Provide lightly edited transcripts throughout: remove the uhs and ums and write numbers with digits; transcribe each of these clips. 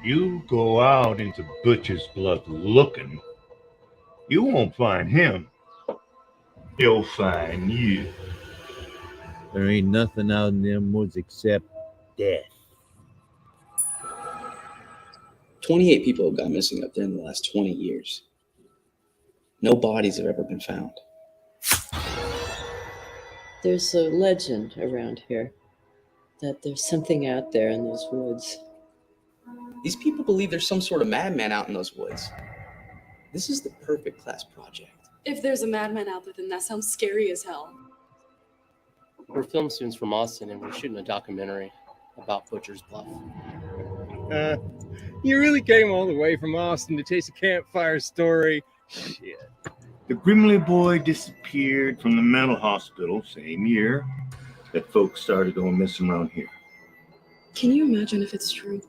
You go out into Butcher's Bluff looking, you won't find him. He'll find you. There ain't nothing out in them woods except death. 28 people have gone missing up there in the last 20 years. No bodies have ever been found. There's a legend around here that there's something out there in those woods. These people believe there's some sort of madman out in those woods. This is the perfect class project. If there's a madman out there, then that sounds scary as hell. We're film students from Austin, and we're shooting a documentary about Butcher's Bluff. You really came all the way from Austin to chase a campfire story. Shit. The Grimley boy disappeared from the mental hospital same year that folks started going missing around here. Can you imagine if it's true?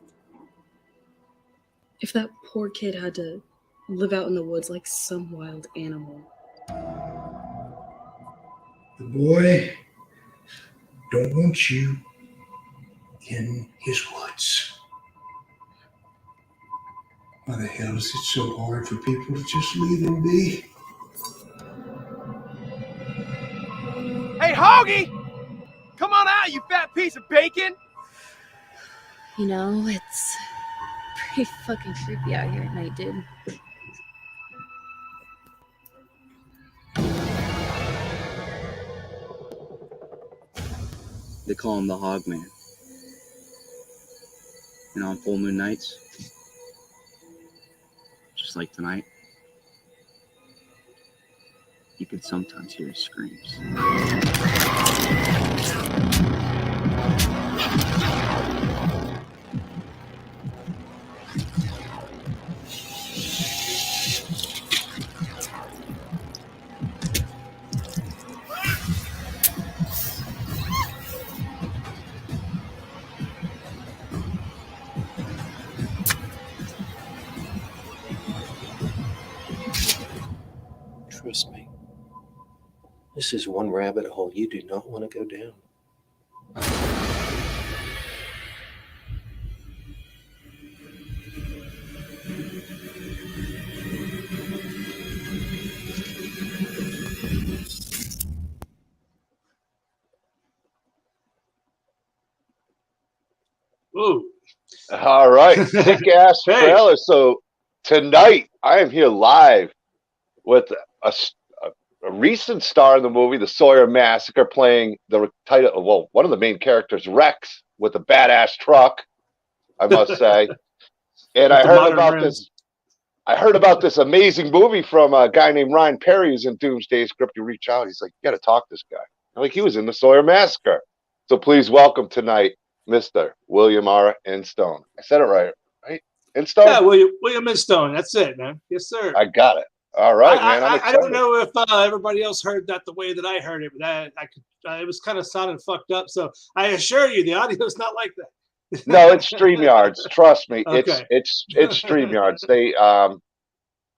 If that poor kid had to live out in the woods like some wild animal. The boy don't want you in his woods. Why the hell is it so hard for people to just leave him be? Hey, Hoggy! Come on out, you fat piece of bacon! You know, it's pretty fucking creepy out here at night, dude. They call him the Hog Man. And on full moon nights, just like tonight, you could sometimes hear his screams. Trust me. This is one rabbit hole you do not want to go down. Ooh. All right, thick ass trailer. So tonight I am here live with a recent star in the movie, the Sawyer Massacre, playing the title. Well, one of the main characters, Rex, with a badass truck, I must say. And I heard about this. I heard about this amazing movie from a guy named Ryan Perry, who's in Doomsday's Krypt. You reach out, he's like, "You got to talk to this guy." I'm like, he was in the Sawyer Massacre. So please welcome tonight, Mr. Wiilam R. Instone. I said it right? Instone? Yeah, William Instone. That's it, man. Yes, sir. I got it. All right, man. I don't know if everybody else heard that the way that I heard it, but it was kind of sounding fucked up. So I assure you, the audio is not like that. No, it's StreamYards. Trust me, Okay. it's StreamYards. They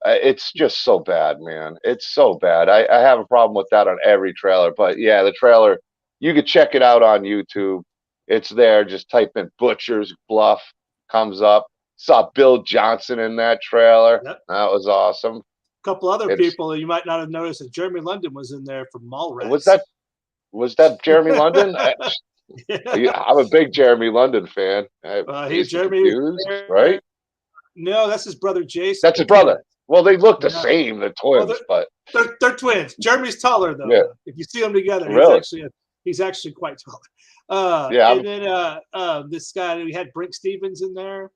it's just so bad, man. It's so bad. I have a problem with that on every trailer. But yeah, the trailer, you could check it out on YouTube. It's there. Just type in Butcher's Bluff, comes up. Saw Bill Johnson in that trailer. Yep. That was awesome. Couple other people you might not have noticed that Jeremy London was in there from Mallrats. Was that Jeremy London? Yeah. I'm a big Jeremy London fan. He's Jeremy, confused, right? No, that's his brother Jason. That's his brother. Well, they look the same, the twins, but they're twins. Jeremy's taller though. Yeah. If you see them together, Really? he's actually quite tall. Yeah, and then this guy, we had Brink Stevens in there.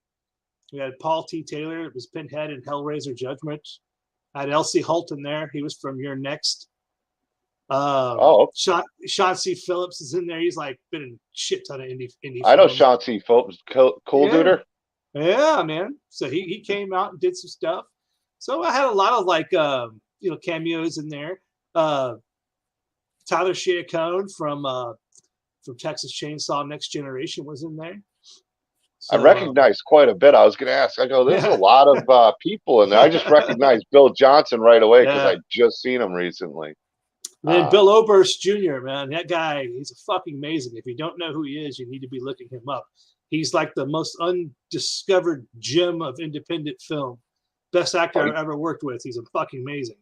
We had Paul T. Taylor. It was Pinhead in Hellraiser Judgment. I had Elsie Holt in there. He was from Your Next. Sean C. Phillips is in there. He's like been in a shit ton of indie I know films. Sean C. Phillips, cool duder. Yeah, man. So he came out and did some stuff. So I had a lot of like cameos in there. Tyler Shea-Cohn from Texas Chainsaw Next Generation was in there. So, I recognized quite a bit. I was going to ask. I go, there's a lot of people in there. I just recognized Bill Johnson right away because I just seen him recently. And then Bill Oberst Jr., man, that guy, he's fucking amazing. If you don't know who he is, you need to be looking him up. He's like the most undiscovered gem of independent film. Best actor I've ever worked with. He's a fucking amazing.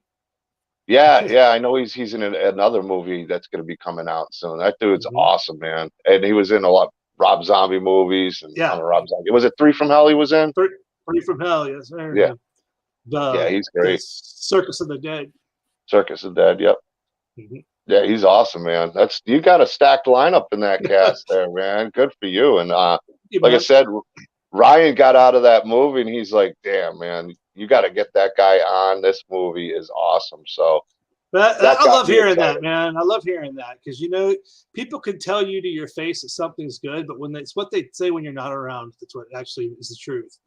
Yeah, I know he's in another movie that's going to be coming out soon. That dude's awesome, man. And he was in a lot Rob Zombie movies. And Yeah. Rob Zombie. Was it 3 from Hell he was in? 3 from Hell, yes. Yeah. Yeah, he's great. Circus of the Dead. Circus of the Dead, yep. Yeah, he's awesome, man. You got a stacked lineup in that cast there, man. Good for you. And like I said, Ryan got out of that movie and he's like, damn, man, you got to get that guy on. This movie is awesome. So I love hearing that, man. I love hearing that because, people can tell you to your face that something's good, but when it's what they say when you're not around, that's what actually is the truth.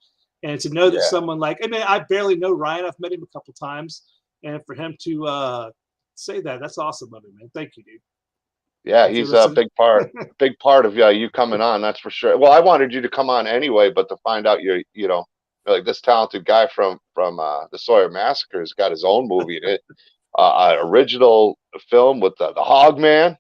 And to know that someone I barely know Ryan. I've met him a couple times. And for him to say that, that's awesome of him, man. Thank you, dude. Yeah, he's a big part of you coming on. That's for sure. Well, I wanted you to come on anyway, but to find out you're like this talented guy from the Sawyer Massacre has got his own movie in it, original film with the Hogman,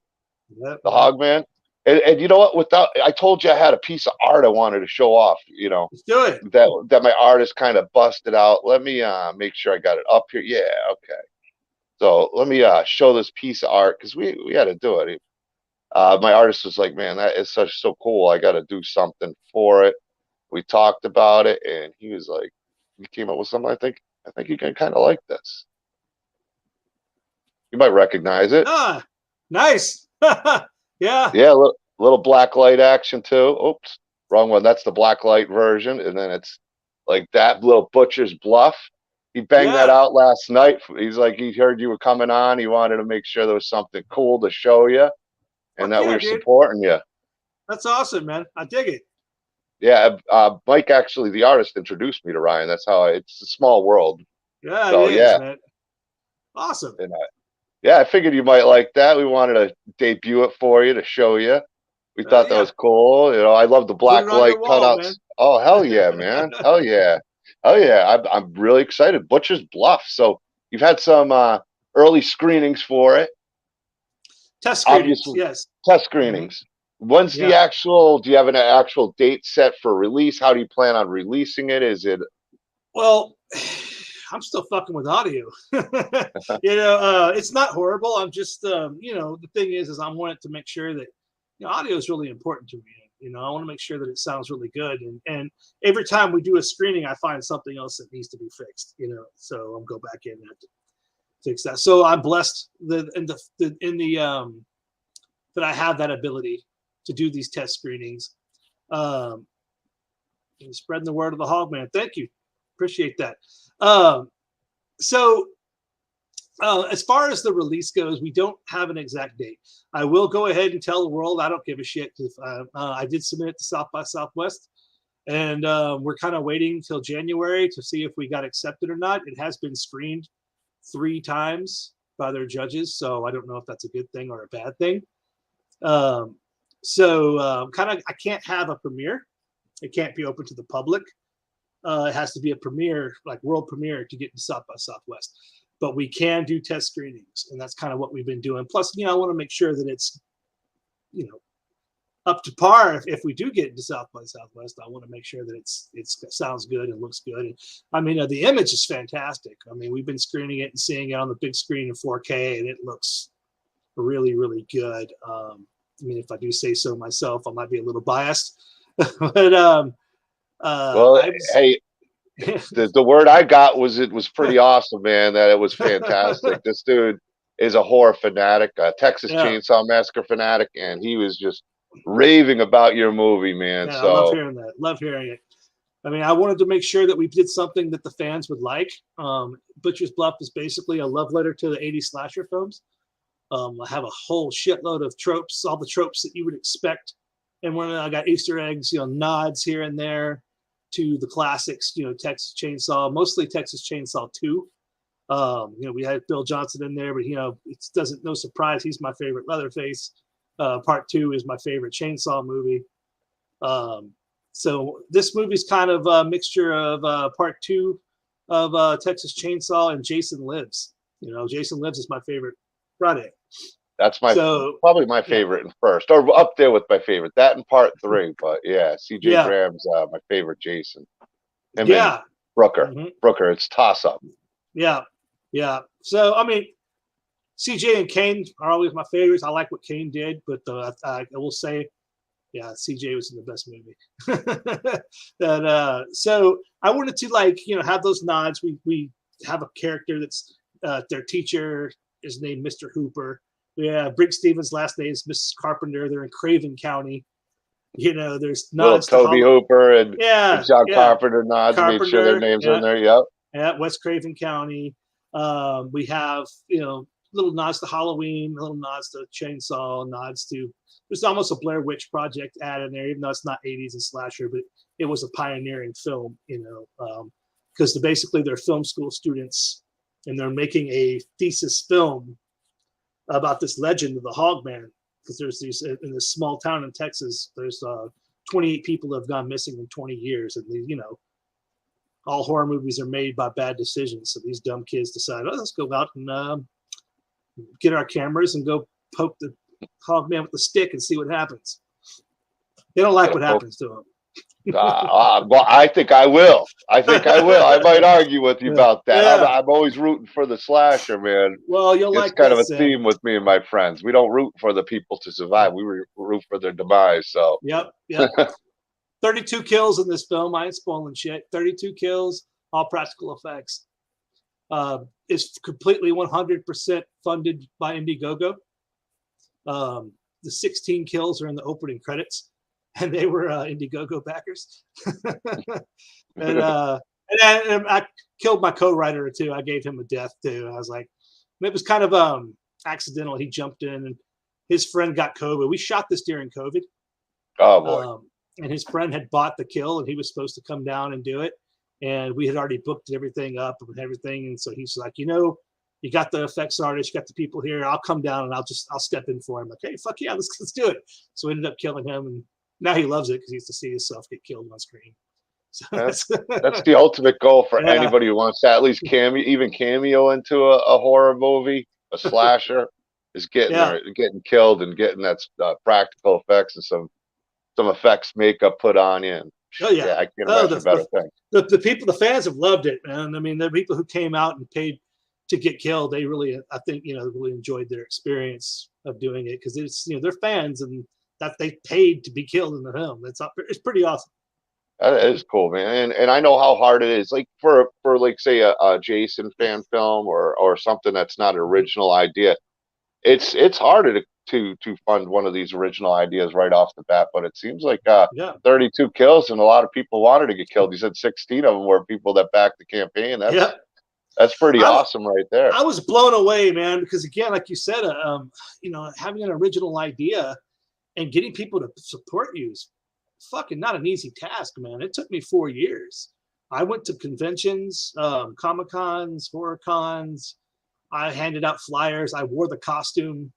the Hogman. And you know what? I told you I had a piece of art I wanted to show off. Let's do it. That my artist kind of busted out. Let me make sure I got it up here. Yeah, okay. So let me show this piece of art because we had to do it. My artist was like, man, that is so cool. I got to do something for it. We talked about it, and he was like, he came up with something. I think you can kind of like this. You might recognize it. Ah, nice. Yeah. Yeah, little black light action too. Oops, wrong one. That's the black light version, and then it's like that little Butcher's Bluff. He banged that out last night. He's like, he heard you were coming on. He wanted to make sure there was something cool to show you, and that we were supporting you. That's awesome, man. I dig it. Yeah, Mike, actually, the artist, introduced me to Ryan. That's how it's a small world. Yeah, so, it is, man. Awesome. And I figured you might like that. We wanted to debut it for you to show you. We thought that was cool. I love the black light cutouts. Man. Oh, hell yeah, man. Hell yeah. Oh yeah, I'm really excited. Butcher's Bluff. So you've had some early screenings for it. Test screenings, yes. Test screenings. When's the actual? Do you have an actual date set for release? How do you plan on releasing it? Is it? Well, I'm still fucking with audio. It's not horrible. I'm just, the thing is I wanted to make sure that audio is really important to me. I want to make sure that it sounds really good. And every time we do a screening, I find something else that needs to be fixed, so I'll go back in and have to fix that. So I'm blessed that I have that ability to do these test screenings. And spreading the word of the Hogman. Thank you. Appreciate that. As far as the release goes, we don't have an exact date. I will go ahead and tell the world I don't give a shit because I did submit it to South by Southwest, and we're kind of waiting till January to see if we got accepted or not. It has been screened 3 times by their judges, so I don't know if that's a good thing or a bad thing. I can't have a premiere. It can't be open to the public. It has to be a premiere, like world premiere, to get into South by Southwest. But we can do test screenings, and that's kind of what we've been doing. Plus, I want to make sure that it's, up to par. If we do get into South by Southwest, I want to make sure that it sounds good and looks good. And the image is fantastic. We've been screening it and seeing it on the big screen in 4K, and it looks really, really good. If I do say so myself, I might be a little biased, but hey. The word I got was it was pretty awesome, man. That it was fantastic. This dude is a horror fanatic, a Texas Chainsaw Massacre fanatic, and he was just raving about your movie, man. Yeah, so I love hearing that. Love hearing it. I wanted to make sure that we did something that the fans would like. Butcher's Bluff is basically a love letter to the 80s slasher films. I have a whole shitload of tropes, all the tropes that you would expect, and when I got Easter eggs, nods here and there to the classics, Texas Chainsaw, mostly Texas Chainsaw 2. We had Bill Johnson in there, but it doesn't, no surprise, he's my favorite Leatherface. Part 2 is my favorite Chainsaw movie. So this movie's kind of a mixture of Part 2 of Texas Chainsaw and Jason Lives. Jason Lives is my favorite Friday. That's So probably my favorite and first, or up there with my favorite. That and part 3, but yeah, C.J. Yeah. Graham's my favorite Jason. Him and yeah, Brooker. Mhm. Brooker, it's toss up. yeah. So I mean, CJ and Kane are always my favorites. I like what Kane did, but I will say, yeah, CJ was in the best movie. So I wanted to have those nods. We have a character that's their teacher is named Mr. Hooper. Yeah, Briggs Stevens' last name is Mrs. Carpenter. They're in Craven County. There's nods to Toby Hooper and John yeah. Carpenter nods. Made sure their names are in there. Yep. Yeah, West Craven County. We have little nods to Halloween, little nods to Chainsaw, nods to. There's almost a Blair Witch Project ad in there, even though it's not 80s and slasher, but it was a pioneering film. Because basically they're film school students and they're making a thesis film about this legend of the Hogman. Because there's these in this small town in Texas, there's 28 people have gone missing in 20 years, and all horror movies are made by bad decisions. So these dumb kids decide, let's go out and get our cameras and go poke the Hogman with the stick and see what happens. They don't like what happens to him. Well, I think I will. I might argue with you about that. Yeah. I'm always rooting for the slasher, man. Well, you'll it's like kind of a this, theme with me and my friends. We don't root for the people to survive. We root for their demise. So. Yep. 32 kills in this film. I ain't spoiling shit. 32 kills, all practical effects. It's completely 100% funded by Indiegogo. The 16 kills are in the opening credits, and they were Indiegogo backers. and I killed my co-writer too. I gave him a death too. I was like, it was kind of accidental. He jumped in, and his friend got COVID. We shot this during COVID. Oh boy. And his friend had bought the kill, and he was supposed to come down and do it. And we had already booked everything up and everything. And so he's like, you got the effects artist, you got the people here. I'll come down and I'll step in for him. Like, hey, fuck yeah, let's do it. So we ended up killing him, and now he loves it because he used to see himself get killed on screen. So that's the ultimate goal for anybody who wants to at least cameo into a horror movie, a slasher, is getting killed and getting that practical effects and some effects makeup put on in. Oh yeah, I can't imagine a better thing. The fans have loved it, man. I mean, the people who came out and paid to get killed, they really, I think, really enjoyed their experience of doing it because it's, they're fans and that they paid to be killed in the film. It's pretty awesome. That is cool, man. And I know how hard it is. Like for like say a Jason fan film or something that's not an original idea. It's harder to fund one of these original ideas right off the bat, but it seems like 32 kills and a lot of people wanted to get killed. You said 16 of them were people that backed the campaign. That's pretty awesome right there. I was blown away, man, because again, like you said, having an original idea and getting people to support you is fucking not an easy task, man. It took me 4 years. I went to conventions, Comic-Cons, horror cons. I handed out flyers. I wore the costume.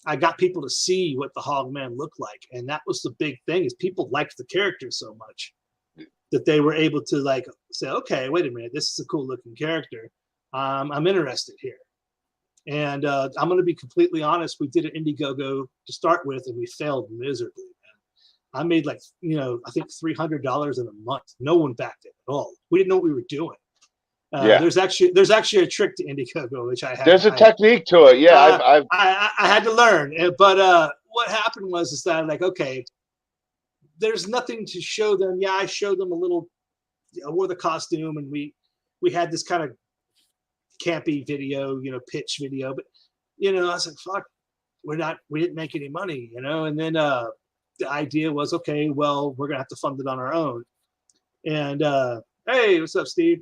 I got people to see what the Hogman looked like. And that was the big thing, is people liked the character so much that they were able to say, okay, wait a minute, this is a cool looking character. I'm interested here. And I'm going to be completely honest. We did an Indiegogo to start with, and we failed miserably, man. I made I think $300 in a month. No one backed it at all. We didn't know what we were doing. There's actually a trick to Indiegogo, which I had. There's a technique to it. Yeah, I had to learn. But what happened was that okay, there's nothing to show them. Yeah, I showed them a little. I wore the costume, and we had this kind of campy video, pitch video. But I was like, fuck, we didn't make any money, And then the idea was, okay, well, we're gonna have to fund it on our own. And hey, what's up, Steve?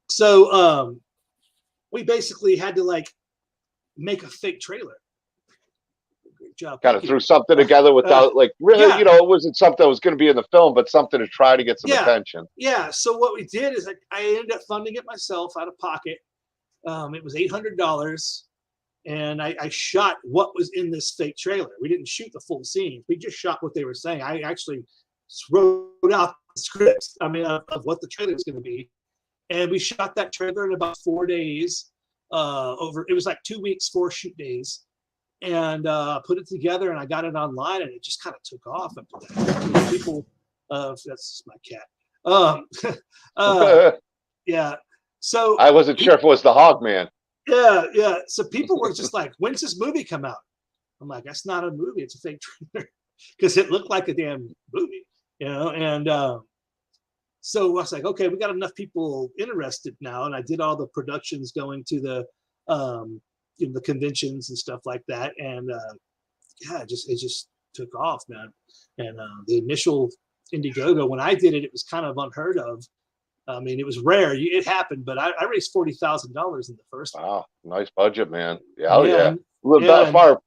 So we basically had to make a fake trailer. Great job. Kind of threw something together without really, it wasn't something that was going to be in the film, but something to try to get some attention. Yeah. So what we did is I ended up funding it myself out of pocket. It was $800, and I shot what was in this fake trailer. We didn't shoot the full scene. We just shot what they were saying. I actually wrote out the script, of what the trailer was going to be. And we shot that trailer in about 4 days. over. It was like 2 weeks, 4 shoot days, and put it together, and I got it online, and it just kind of took off after that. People, that's my cat. Yeah. So I wasn't sure if it was the Hog Man. Yeah. So people were just like, "When's this movie come out?" I'm like, "That's not a movie; it's a fake trailer," because it looked like a damn movie, And so I was like, "Okay, we got enough people interested now," and I did all the productions going to the, the conventions and stuff like that, and it just took off, man. And the initial Indiegogo, when I did it, it was kind of unheard of. I mean, it was rare. It happened, but I raised $40,000 in the first. Wow, nice budget, man. Yeah.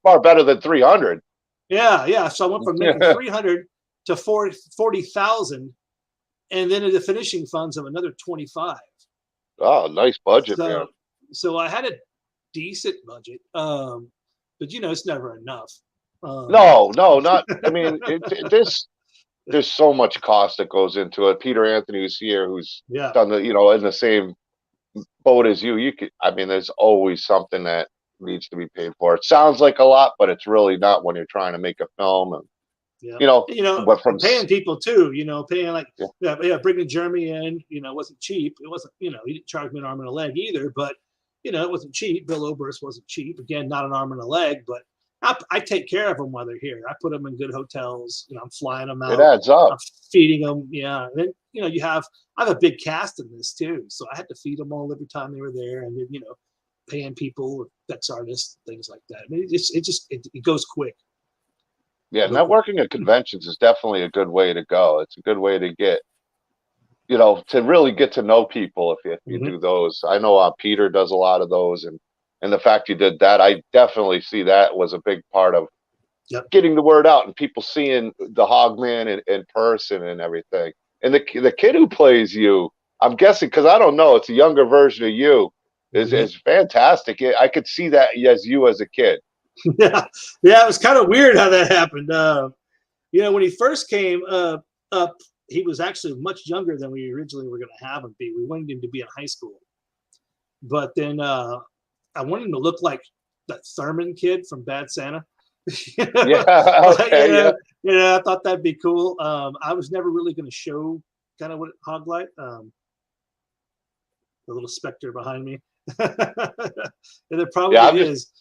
Far better than 300. Yeah. So I went from making 300 to 40,000, and then the finishing funds of another 25. Oh, nice budget, man. So I had a decent budget, but it's never enough. No, not. I mean, there's so much cost that goes into it. Peter Anthony, who's here, who's done the, in the same boat as you. There's always something that needs to be paid for. It sounds like a lot, but it's really not when you're trying to make a film. And from paying people too, paying like bringing Jeremy in, wasn't cheap. It wasn't, he didn't charge me an arm and a leg either, but it wasn't cheap. Bill Oberst wasn't cheap. Again, not an arm and a leg, but I take care of them while they're here. I put them in good hotels. I'm flying them out. It adds up. I'm feeding them. Yeah. And then, I have a big cast in this too. So I had to feed them all every time they were there. And then, paying people, effects artists, things like that. I mean, it goes quick. Yeah. Networking at conventions is definitely a good way to go. It's a good way to get, to really get to know people if you do those. I know Peter does a lot of those, and the fact you did that, I definitely see that was a big part of getting the word out and people seeing the Hogman in person and everything. And the kid who plays you, I'm guessing, because I don't know, it's a younger version of you, is fantastic. I could see that as you as a kid. Yeah, it was kind of weird how that happened. When he first came up, he was actually much younger than we originally were going to have him be. We wanted him to be in high school, but then I wanted him to look like that Thurman kid from Bad Santa. I thought that'd be cool. I was never really going to show kind of what Hog like. The little specter behind me. And there probably is.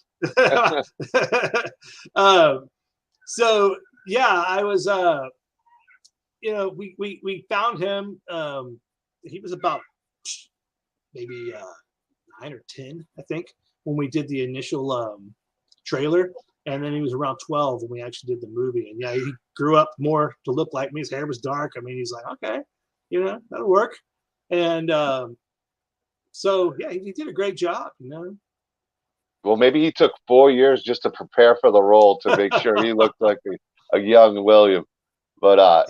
So yeah, I was. We found him. He was about maybe 9 or 10, I think, when we did the initial trailer, and then he was around 12 when we actually did the movie. And he grew up more to look like me. His hair was dark. I mean, he's like, okay, that'll work. And so he did a great job. Well, maybe he took 4 years just to prepare for the role to make sure he looked like a young William. But I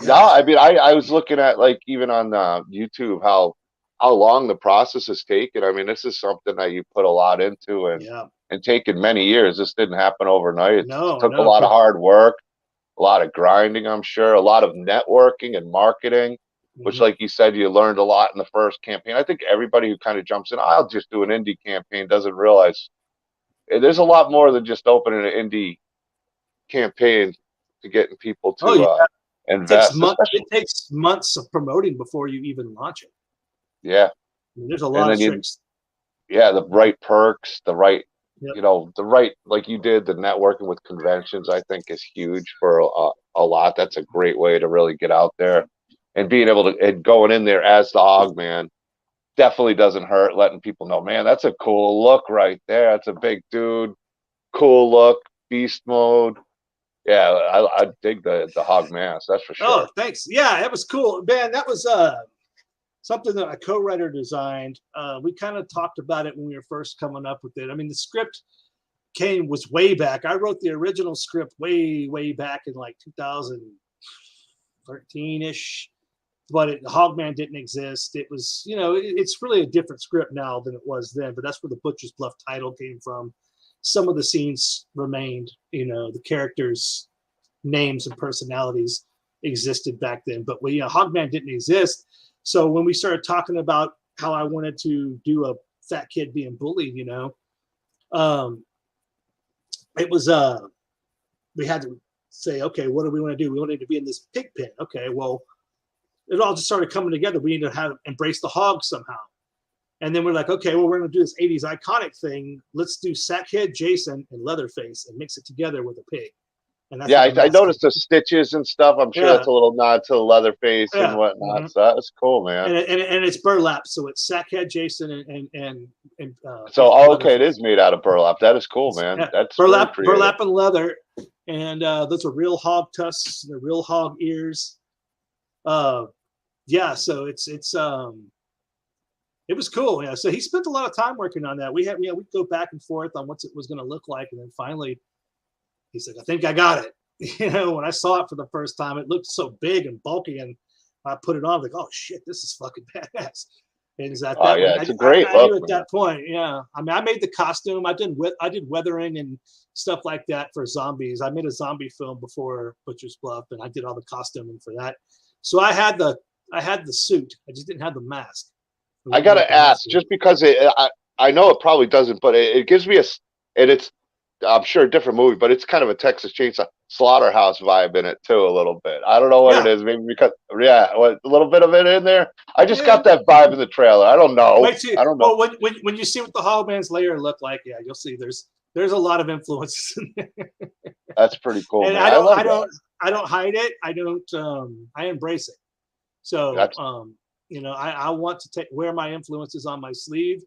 was looking at, like, even on YouTube, how long the process has taken. I mean, this is something that you put a lot into and taken many years. This didn't happen overnight. It took a lot of hard work, a lot of grinding, I'm sure, a lot of networking and marketing, which, like you said, you learned a lot in the first campaign. I think everybody who kind of jumps in, I'll just do an indie campaign, doesn't realize there's a lot more than just opening an indie campaign to getting people to invest. It takes months of promoting before you even launch it. Yeah. I mean, there's a lot of tricks. The right perks, the right, like you did, the networking with conventions, I think is huge for a lot. That's a great way to really get out there, and being able to, and going in there as the Hogman definitely doesn't hurt. Letting people know, man, that's a cool look right there. That's a big dude, cool look, beast mode. Yeah, I dig the Hog mask, that's for sure. Oh, thanks. Yeah, it was cool, man. That was something that a co-writer designed. We kind of talked about it when we were first coming up with it. I mean, the script was way back. I wrote the original script way back in like 2013-ish, but Hogman didn't exist. It was, it's really a different script now than it was then, but that's where the Butcher's Bluff title came from. Some of the scenes remained, the characters' names and personalities existed back then, but Hogman didn't exist. So when we started talking about how I wanted to do a fat kid being bullied, you know. It was we had to say, okay, what do we want to do? We wanted to be in this pig pen. Okay, well, it all just started coming together. We need to have embrace the hog somehow. And then we're like, okay, well, we're going to do this 80s iconic thing. Let's do Sackhead, Jason, and Leatherface and mix it together with a pig. And that's I noticed the stitches and stuff. I'm sure that's a little nod to the Leatherface and whatnot. So that was cool, man. And it's burlap, so it's Sackhead, Jason, and so okay, it is made out of burlap. That is cool, man. Yeah. That's burlap and leather, and those are real hog tusks, they're real hog ears. Yeah, so it was cool. Yeah, so he spent a lot of time working on that. We'd go back and forth on what it was going to look like, and then finally he's like, I think I got it. You know, when I saw it for the first time, it looked so big and bulky, and I put it on, like, oh shit, this is fucking badass. And it's at that it's a great look, knew at that point, yeah. I mean, I made the costume. I did weathering and stuff like that for zombies. I made a zombie film before Butcher's Bluff, and I did all the costuming for that. So I had the suit. I just didn't have the mask. I gotta ask, just because I know it probably doesn't, but it gives me it's I'm sure a different movie, but it's kind of a Texas Chainsaw Slaughterhouse vibe in it too, a little bit. I don't know what it is, maybe because a little bit of it in there. I just got that vibe in the trailer. I don't know. I don't know. Well, when you see what the Hogman's lair look like, yeah, you'll see there's a lot of influences in there. That's pretty cool. And man. I don't hide it. I embrace it. So you know, I want to wear my influences on my sleeve.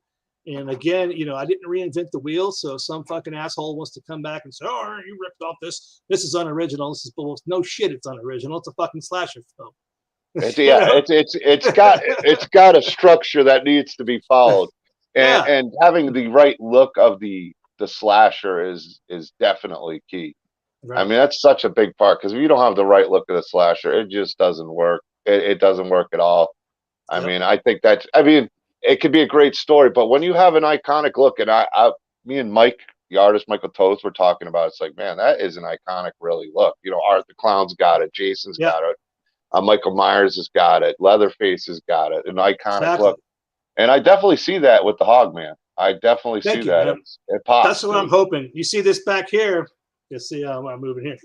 And again, you know, I didn't reinvent the wheel, so some fucking asshole wants to come back and say, "Oh, you ripped off this. This is unoriginal. This is bullshit." No shit, it's unoriginal. It's a fucking slasher film. It's got a structure that needs to be followed, and having the right look of the slasher is definitely key. Right. I mean, that's such a big part, because if you don't have the right look of the slasher, it just doesn't work. It doesn't work at all. I mean, I think it could be a great story, but when you have an iconic look, and me and Mike, the artist Michael Toth, were talking about, it's like, man, that is an iconic, really look. You know, Art the Clown's got it, Jason's got it, Michael Myers has got it, Leatherface has got it, an iconic look, and I definitely see that with the Hogman. I definitely see that. It pops. That's what I'm hoping. You see this back here? You see how I'm moving here?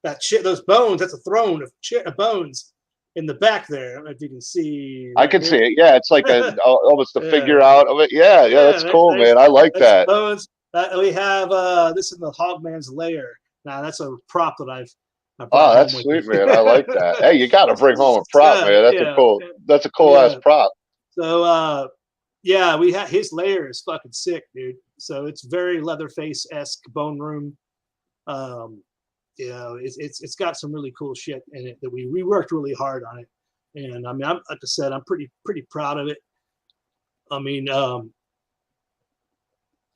That shit, those bones. That's a throne of bones in the back there. I don't know if you can see. I can see it. Yeah, it's like almost a figure out of it. Yeah, that's cool, man. I like that. Bones. We have this in the Hogman's lair. Now that's a prop that I've oh, that's sweet, man. I like that. Hey, you got to bring home a prop, man. That's a cool ass prop. So we have his lair is fucking sick, dude. So it's very Leatherface-esque bone room. You know, it's got some really cool shit in it that we worked really hard on it, and I mean, like I said, I'm pretty proud of it. I mean,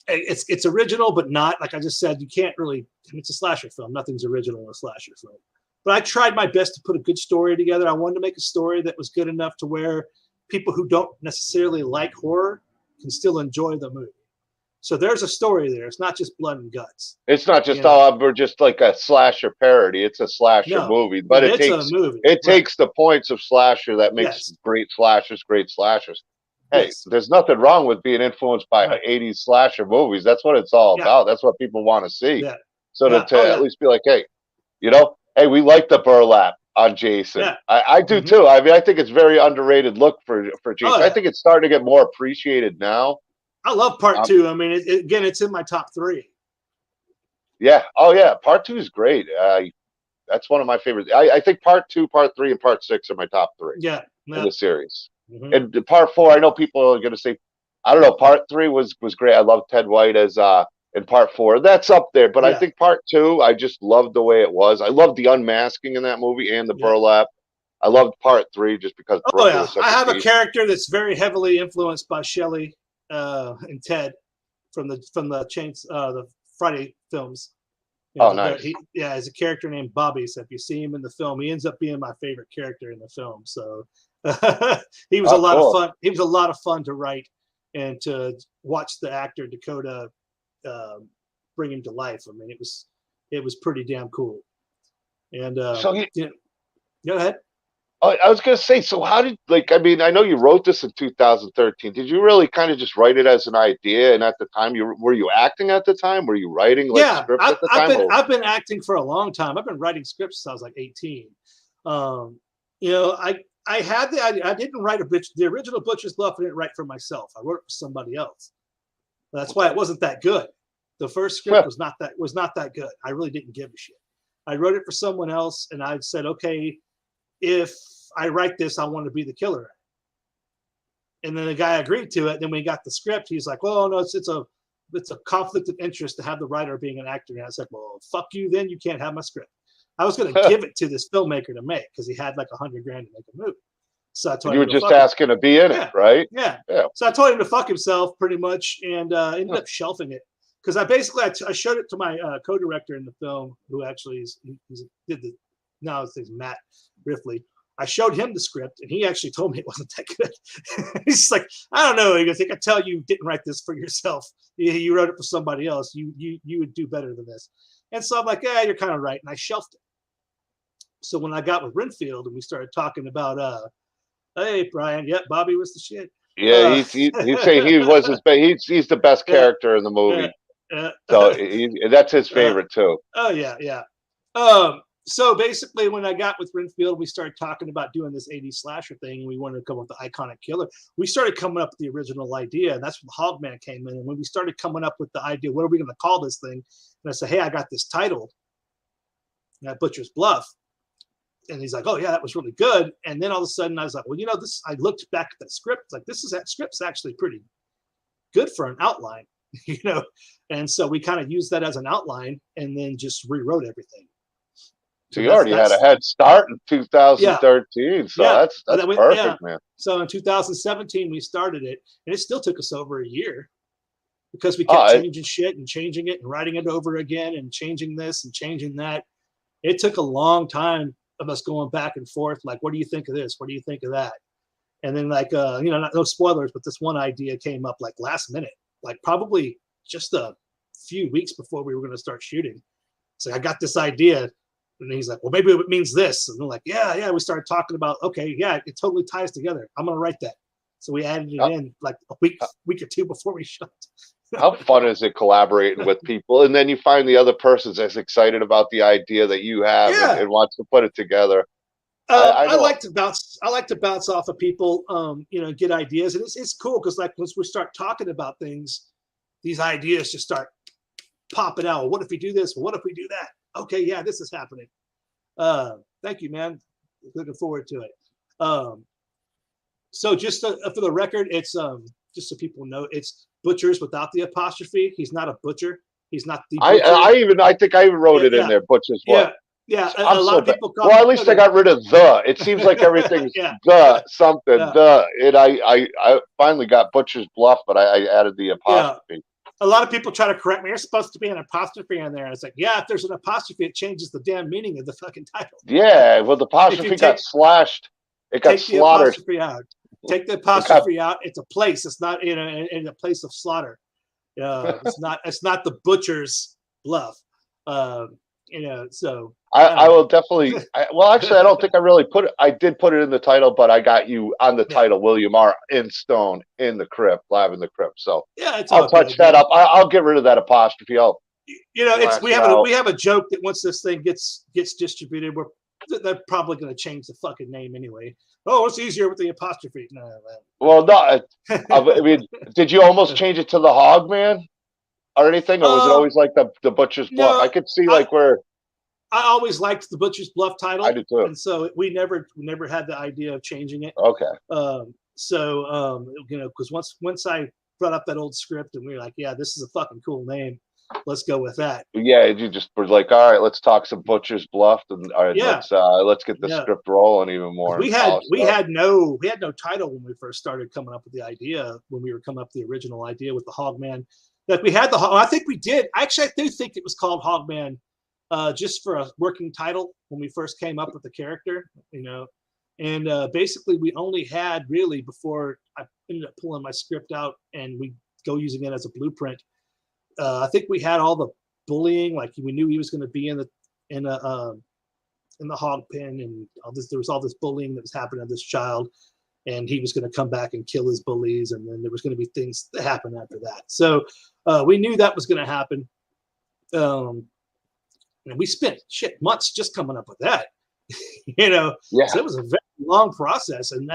it's original, but not, like I just said, you can't really. I mean, it's a slasher film. Nothing's original in a slasher film. But I tried my best to put a good story together. I wanted to make a story that was good enough to where people who don't necessarily like horror can still enjoy the movie. So there's a story there. It's not just blood and guts. It's not just we're just like a slasher parody. It's a slasher movie, but it takes the points of slasher that makes great slashers great slashers. Hey, there's nothing wrong with being influenced by 80s slasher movies. That's what it's all about. That's what people want to see. Yeah. So to at least be like, hey, you know, hey, we like the burlap on Jason. Yeah. I do too. I mean, I think it's very underrated look for Jason. I think it's starting to get more appreciated now. I love part 2. I mean, again, it's in my top 3. Yeah. Oh, yeah. Part 2 is great. That's one of my favorites. I think part 2, part 3, and part 6 are my top 3. Yeah. In the series. And part 4, I know people are going to say, I don't know. Part 3 was great. I love Ted White as in part 4. That's up there. But I think part 2, I just loved the way it was. I loved the unmasking in that movie and the burlap. I loved part 3 just because. I have a character that's very heavily influenced by Shelley and Ted from the Friday films. You know, nice. There's a character named Bobby. So if you see him in the film, he ends up being my favorite character in the film. So he was a lot of fun. He was a lot of fun to write and to watch the actor Dakota bring him to life. I mean, it was pretty damn cool. And go ahead. I was gonna say, so how did I mean, I know you wrote this in 2013. Did you really kind of just write it as an idea? And at the time, were you acting at the time? Were you writing Yeah, scripts at the time? I've been acting for a long time. I've been writing scripts since I was like 18. I had the idea. I didn't write the original Butcher's Bluff. I didn't write for myself. I wrote it for somebody else. That's why it wasn't that good. The first script was not that good. I really didn't give a shit. I wrote it for someone else, and I said, okay, if I write this, I want to be the killer. And then the guy agreed to it. Then when he got the script, he's like, well, no, it's a conflict of interest to have the writer being an actor. And I was like, well, fuck you then. You can't have my script. I was going to give it to this filmmaker to make because he had like $100,000 to make a movie. So I told him you were just asking to be in it, right? Yeah. So I told him to fuck himself pretty much, and ended up shelving it because I showed it to my co-director in the film, who actually now his name's Matt Riffley. I showed him the script, and he actually told me it wasn't that good. He's like, I don't know. He goes, I can tell you didn't write this for yourself. You wrote it for somebody else. You would do better than this. And so I'm like, yeah, you're kind of right. And I shelved it. So when I got with Renfield and we started talking about, hey, Brian, Bobby was the shit. Yeah, he'd say he was he's the best character in the movie. So that's his favorite too. Oh, yeah. So basically, when I got with Renfield, we started talking about doing this 80s slasher thing, and we wanted to come up with the iconic killer. We started coming up with the original idea, and that's when the Hogman came in. And when we started coming up with the idea, what are we going to call this thing? And I said, hey, I got this title, Butcher's Bluff. And he's like, oh, yeah, that was really good. And then all of a sudden, I was like, well, I looked back at the script, like, that script's actually pretty good for an outline, And so we kind of used that as an outline and then just rewrote everything. So you already had a head start in 2013. So that's perfect, man. So in 2017, we started it, and it still took us over a year because we kept changing shit and changing it and writing it over again and changing this and changing that. It took a long time of us going back and forth. Like, what do you think of this? What do you think of that? And then no spoilers, but this one idea came up like last minute, like probably just a few weeks before we were going to start shooting. So I got this idea. And he's like, well, maybe it means this. And we're like, yeah. We started talking about, okay, yeah, it totally ties together. I'm going to write that. So we added it in like a week or two before we shot. How fun is it collaborating with people? And then you find the other person's as excited about the idea that you have and wants to put it together. I like to bounce off of people, get ideas. And it's cool because like once we start talking about things, these ideas just start popping out. Well, what if we do this? Well, what if we do that? Okay, yeah, this is happening. Thank you, man. Looking forward to it. So just for the record, it's just so people know, it's Butchers without the apostrophe. He's not a butcher. He's not the butcher. I think I even wrote it in there. Butchers what? Yeah. A lot of people call at least I got rid of the. It seems like everything's something. And I finally got Butcher's Bluff, but I added the apostrophe. A lot of people try to correct me. You're supposed to be an apostrophe in there. It's like, yeah, if there's an apostrophe, it changes the damn meaning of the fucking title. Yeah, well, the apostrophe got slashed. It got slaughtered. Take the apostrophe out. It's a place. It's not in a place of slaughter. It's not the Butcher's Bluff. So I will definitely. Actually, I don't think I really put it. I did put it in the title, but I got you on the title, William R. Instone in the Krypt, live in the Krypt. So I'll touch that up. I'll get rid of that apostrophe. We have a joke that once this thing gets distributed, they're probably going to change the fucking name anyway. Oh, it's easier with the apostrophe. No. Well, no. I mean, did you almost change it to the Hogman or anything, or was it always like the Butcher's Bluff? I could see where. I always liked the Butcher's Bluff title. I did too. And so we never had the idea of changing it. Okay. Because once I brought up that old script and we were like, yeah, this is a fucking cool name. Let's go with that. Yeah, you just were like, all right, let's talk some Butcher's Bluff and let's get the script rolling even more. We had no title when we first started coming up with the idea, when we were coming up with the original idea with the Hogman. Like we had I think we did. Actually, I do think it was called Hogman. Just for a working title when we first came up with the character, and basically we only had really, before I ended up pulling my script out and we go using it as a blueprint. I think we had all the bullying, like we knew he was going to be in the hog pen, and all this. There was all this bullying that was happening to this child, and he was going to come back and kill his bullies, and then there was going to be things that happened after that. So we knew that was going to happen, and we spent months just coming up with that. So it was a very long process, and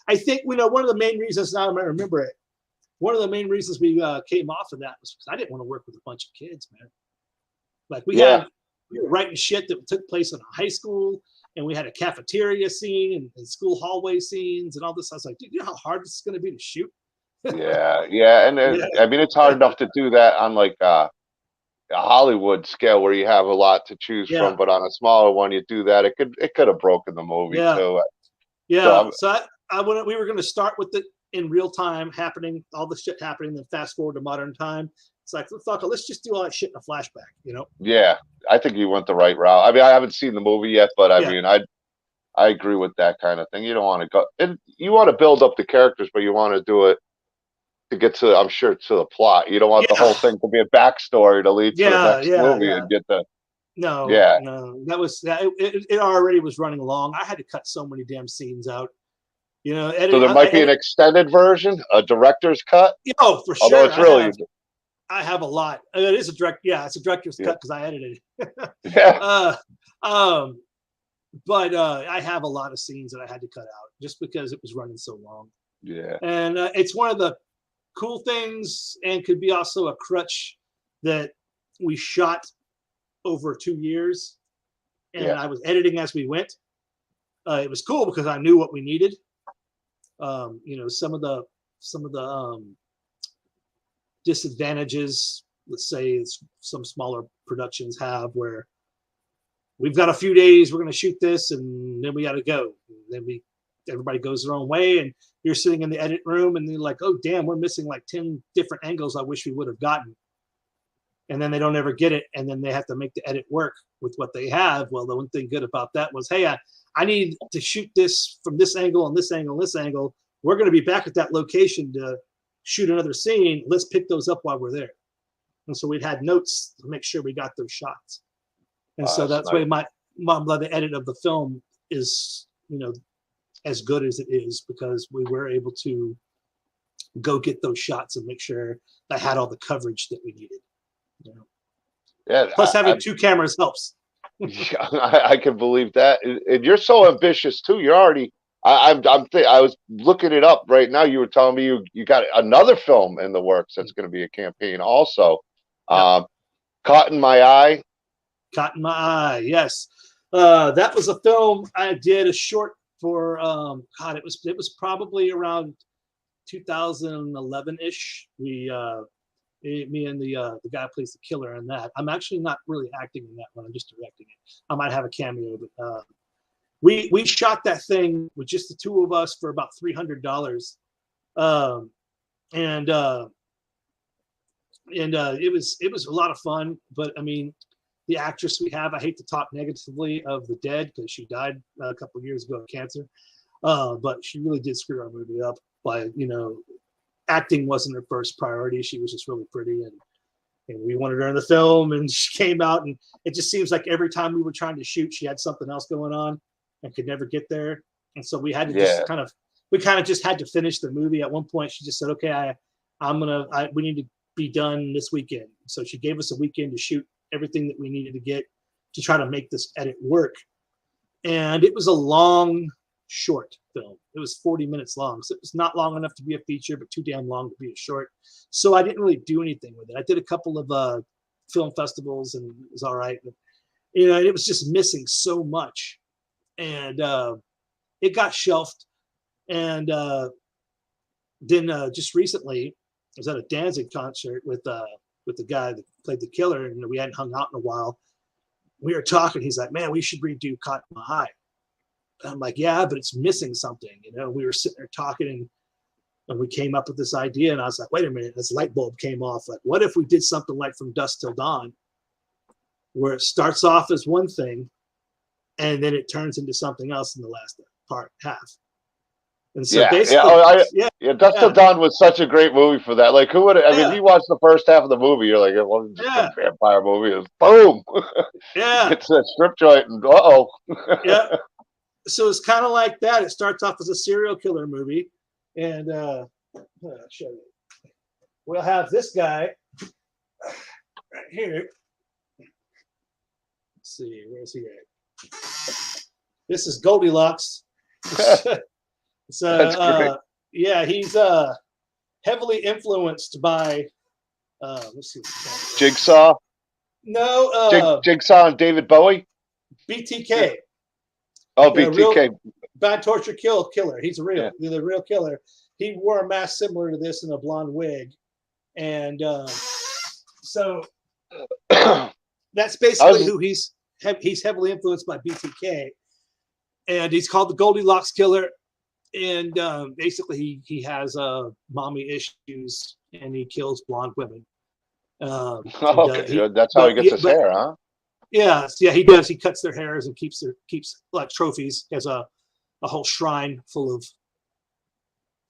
I think one of the main reasons, now I remember it, one of the main reasons we came off of that was because I didn't want to work with a bunch of kids, man. Like we were writing shit that took place in a high school, and we had a cafeteria scene and school hallway scenes and all this. I was like, dude, you know how hard this is going to be to shoot? And I mean, it's hard enough to do that on like a Hollywood scale where you have a lot to choose from, but on a smaller one, you do that, it could have broken the movie too. So we were going to start with it in real time, happening, all the shit happening, then fast forward to modern time. It's like, let's just do all that shit in a flashback, Yeah, I think you went the right route. I mean, I haven't seen the movie yet, but I mean, I agree with that kind of thing. You don't want to go, and you want to build up the characters, but you want to do it to get to, I'm sure, to the plot. You don't want the whole thing to be a backstory to lead to the next movie and get the. No, that was it already was running long. I had to cut so many damn scenes out. So there might be an extended version, a director's cut. Oh, for sure. Although it's really. I have a lot. It is a it's a director's cut because I edited it. But I have a lot of scenes that I had to cut out just because it was running so long. Yeah. And it's one of the cool things, and could be also a crutch, that we shot over 2 years, and I was editing as we went. It was cool because I knew what we needed. Some of the disadvantages, let's say, some smaller productions have, where we've got a few days, we're going to shoot this, and then we got to go. And then everybody goes their own way, and you're sitting in the edit room, and you're like, oh damn, we're missing like 10 different angles I wish we would have gotten. And then they don't ever get it, and then they have to make the edit work with what they have. Well, the one thing good about that was, hey, I need to shoot this from this angle and this angle and this angle. We're going to be back at that location to shoot another scene. Let's pick those up while we're there. And so we'd had notes to make sure we got those shots. And so that's why the edit of the film is, as good as it is, because we were able to go get those shots and make sure I had all the coverage that we needed. Plus having two cameras helps. I can believe that. And you're so ambitious too. You're already, I was looking it up right now. You were telling me you got another film in the works that's going to be a campaign also. Caught in My Eye. Caught in My Eye, yes. That was a film I did a short for. It was probably around 2011-ish. Me and the guy who plays the killer in that. I'm actually not really acting in that one. I'm just directing it. I might have a cameo, but we shot that thing with just the two of us for about $300, and it was a lot of fun. But I mean, the actress we have, I hate to talk negatively of the dead because she died a couple of years ago of cancer, but she really did screw our movie up by acting wasn't her first priority. She was just really pretty, and we wanted her in the film, and she came out, and it just seems like every time we were trying to shoot, she had something else going on and could never get there. And so we had to just had to finish the movie. At one point, she just said, okay, we need to be done this weekend. So she gave us a weekend to shoot everything that we needed to get to try to make this edit work. And it was a long, short film. It was 40 minutes long, so it was not long enough to be a feature, but too damn long to be a short. So I didn't really do anything with it. I did a couple of film festivals, and it was all right, but it was just missing so much, and it got shelved. And then just recently, I was at a Danzig concert with the guy that played the killer, and we hadn't hung out in a while. We were talking. He's like, "Man, we should redo Caught in My Eye." I'm like, yeah, but it's missing something. We were sitting there talking, and we came up with this idea, and I was like, wait a minute, this light bulb came off. Like, what if we did something like From Dusk Till Dawn, where it starts off as one thing, and then it turns into something else in the last half? And so Yeah, basically, Dust Till Dawn was such a great movie for that. Like, who would? I mean, if you watch the first half of the movie, you're like, well, it's just a vampire movie. It's boom. Gets that strip joint and yeah. So it's kind of like that. It starts off as a serial killer movie, and I'll show you. We'll have this guy right here. Let's see, where's he at? This is Goldilocks. That's great. Yeah, he's heavily influenced by let's see. Jigsaw. No, Jigsaw and David Bowie. BTK. Oh, BTK. Bad Torture Killer. He's the real killer. He wore a mask similar to this in a blonde wig, and so that's basically who he's heavily influenced by BTK, and he's called the Goldilocks Killer. And basically, he has mommy issues, and he kills blonde women. That's how he gets his hair, huh? Yeah, he does. He cuts their hairs and keeps like trophies. He has a whole shrine full of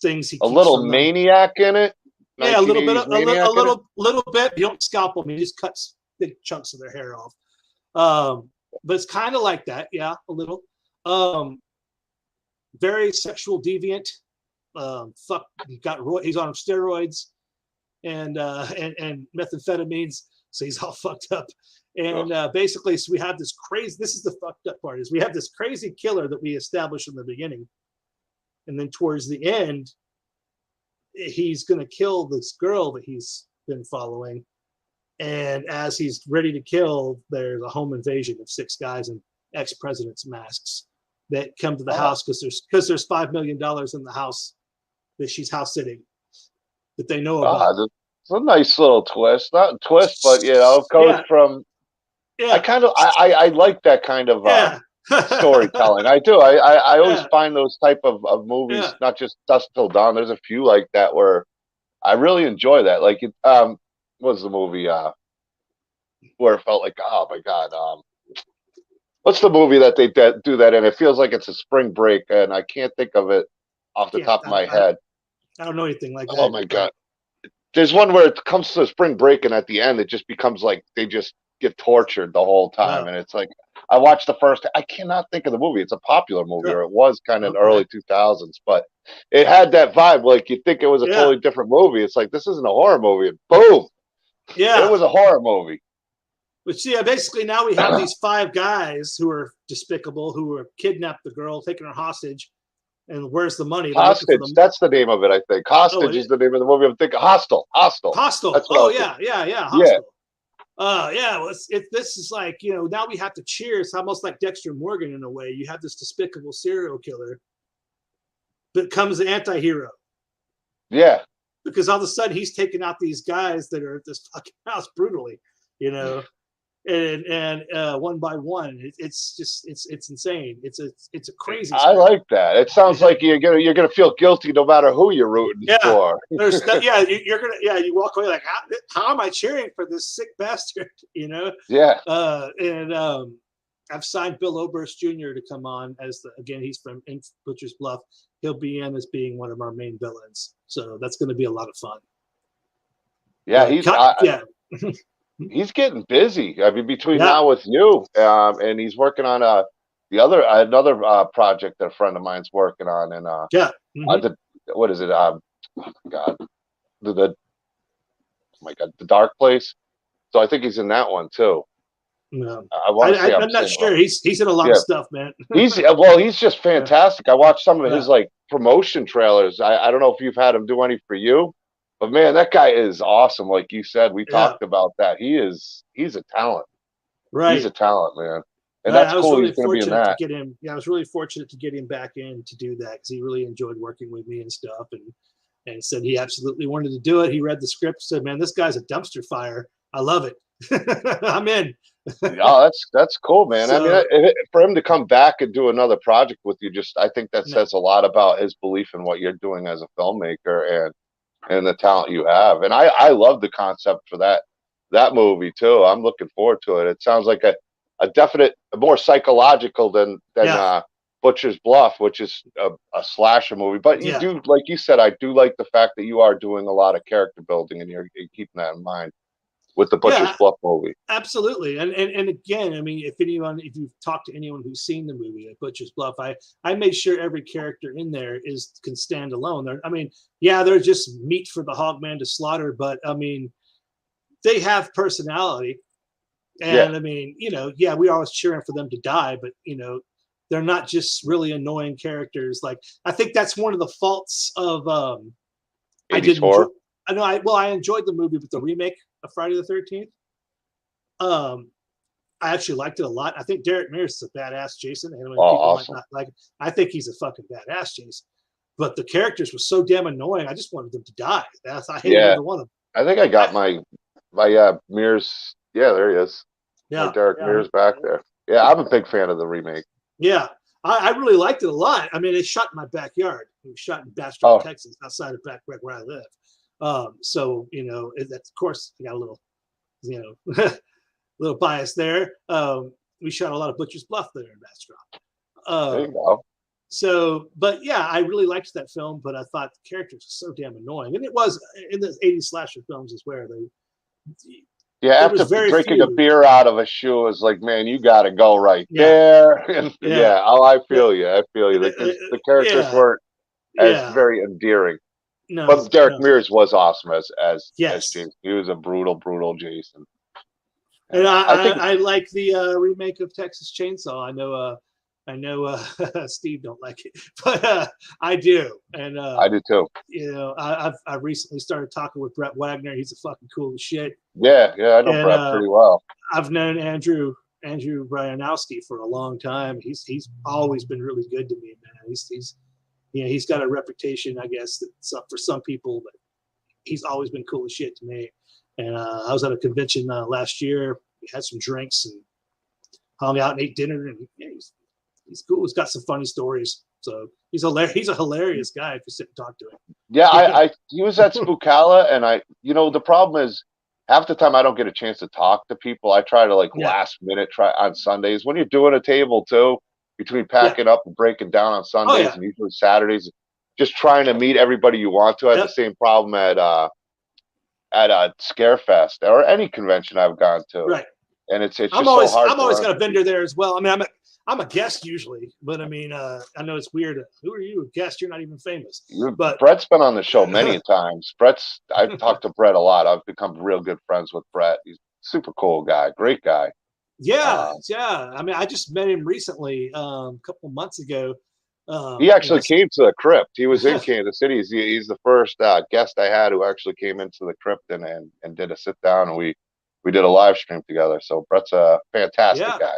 things. He a little maniac in it. Yeah, a little bit. A little bit. You don't scalp them. He just cuts big chunks of their hair off. But it's kind of like that. Yeah, a little. Very sexual deviant. He's on steroids and methamphetamines, so he's all fucked up. And basically, so we have this crazy. This is the fucked up part: is we have this crazy killer that we established in the beginning, and then towards the end, he's going to kill this girl that he's been following. And as he's ready to kill, there's a home invasion of 6 guys in ex-presidents' masks that come to the house because there's $5 million in the house that she's house sitting that they know about. It's a nice little twist, not a twist, but it goes from. Yeah. I like that kind of storytelling. I do. I always find those type of movies, not just Dusk Till Dawn. There's a few like that where I really enjoy that. Like it was the movie where it felt like, oh my god, what's the movie that they do that in? It feels like it's a spring break, and I can't think of it off the top of my head. I don't know anything like that. Oh my god. There's one where it comes to spring break, and at the end, it just becomes like they just get tortured the whole time. And it's like, I watched the first, I cannot think of the movie. It's a popular movie, or it was kind of in the early 2000s, but it had that vibe. Like, you think it was a totally different movie. It's like, this isn't a horror movie. And boom. Yeah. It was a horror movie. But see, basically now we have these 5 guys who are despicable, who are kidnapped the girl, taking her hostage. And where's the money? Hostage. That's the name of it, I think. Hostage is the name of the movie. I'm thinking Hostel. Hostel. Yeah. Hostel. Well, this is like, now we have to cheer. It's almost like Dexter Morgan in a way. You have this despicable serial killer, but comes the anti-hero. Yeah. Because all of a sudden he's taking out these guys that are at this fucking house brutally, and one by one. It's insane. It's a crazy story. I like that. It sounds like you're gonna feel guilty no matter who you're rooting for. You walk away like, how am I cheering for this sick bastard? Yeah. I've signed Bill Oberst Jr. to come on as he's from Butcher's Bluff. He'll be in as being one of our main villains. So that's going to be a lot of fun. Yeah, he's getting busy. I mean, between now with you, and he's working on another project that a friend of mine's working on, and what is it? Oh my god, the Dark Place. So I think he's in that one too. No, I'm not sure. He's in a lot of stuff, man. he's just fantastic. I watched some of his like promotion trailers. I don't know if you've had him do any for you, but man, that guy is awesome. Like you said, we talked about that. He's a talent. Right. He's a talent, man. And that's cool. Really he's going to be in that. I was really fortunate to get him back in to do that because he really enjoyed working with me and stuff, and said he absolutely wanted to do it. He read the script, said, "Man, this guy's a dumpster fire. I love it. I'm in." That's cool, man. I mean, for him to come back and do another project with you, I think that says a lot about his belief in what you're doing as a filmmaker and the talent you have. And I love the concept for that movie too. I'm looking forward to it. It sounds like a definite, more psychological than Butcher's Bluff, which is a slasher movie. But you do, like you said, I do like the fact that you are doing a lot of character building and you're keeping that in mind with the Butcher's Bluff movie. Absolutely. And again, I mean, if you've talked to anyone who's seen the movie Butcher's Bluff, I made sure every character in there can stand alone. They're just meat for the hogman to slaughter, but I mean, they have personality. And I mean, we always cheering for them to die, but they're not just really annoying characters. Like, I think that's one of the faults of I enjoyed the movie, but the remake of Friday the 13th. I actually liked it a lot. I think Derek Mears is a badass Jason. And people awesome. might not like it. I think he's a fucking badass Jason. But the characters were so damn annoying. I just wanted them to die. I hated every one of them. I think I got my Mears. Yeah, there he is. Yeah, Derek Mears back there. Yeah, I'm a big fan of the remake. Yeah, I really liked it a lot. I mean, it shot in my backyard. It was shot in Bastrop, Texas, outside of where I live. So that's, of course, I got a little, little bias there. We shot a lot of Butcher's Bluff there in Bastrop. There you go. So, but yeah, I really liked that film, but I thought the characters were so damn annoying, and it was in the '80s slasher films is where they. Yeah, after drinking a beer out of a shoe, is like, man, you got to go right there. And I feel you. I feel you. The characters weren't as very endearing. No, but Derek Mears was awesome as Jason. He was a brutal Jason. And I like the remake of Texas Chainsaw. I know Steve don't like it, but I do, and I do too. I've recently started talking with Brett Wagner. He's a fucking cool as shit. Yeah, I know Brett pretty well. I've known Andrew Bryanowski for a long time. He's always been really good to me, man. He's got a reputation, I guess, that's up for some people, but he's always been cool as shit to me. And I was at a convention last year. We had some drinks and hung out and ate dinner, and he's cool. He's got some funny stories. So he's a hilarious guy if you sit and talk to him. Yeah, he was at Spookala, and the problem is half the time I don't get a chance to talk to people. I try to last minute try on Sundays when you're doing a table too, between packing up and breaking down on Sundays and usually Saturdays, just trying to meet everybody you want to. I had the same problem at Scarefest or any convention I've gone to. Right. And it's just so hard. I'm always to got a vendor there as well. I mean, I'm a guest usually, but I mean, I know it's weird. Who are you, a guest? You're not even famous. But Brett's been on the show many times. I've talked to Brett a lot. I've become real good friends with Brett. He's a super cool guy, great guy. Yeah. I mean, I just met him recently, a couple months ago. He actually came to the Krypt. He was in Kansas City. He's the first guest I had who actually came into the Krypt and did a sit down, and we did a live stream together. So Brett's a fantastic guy.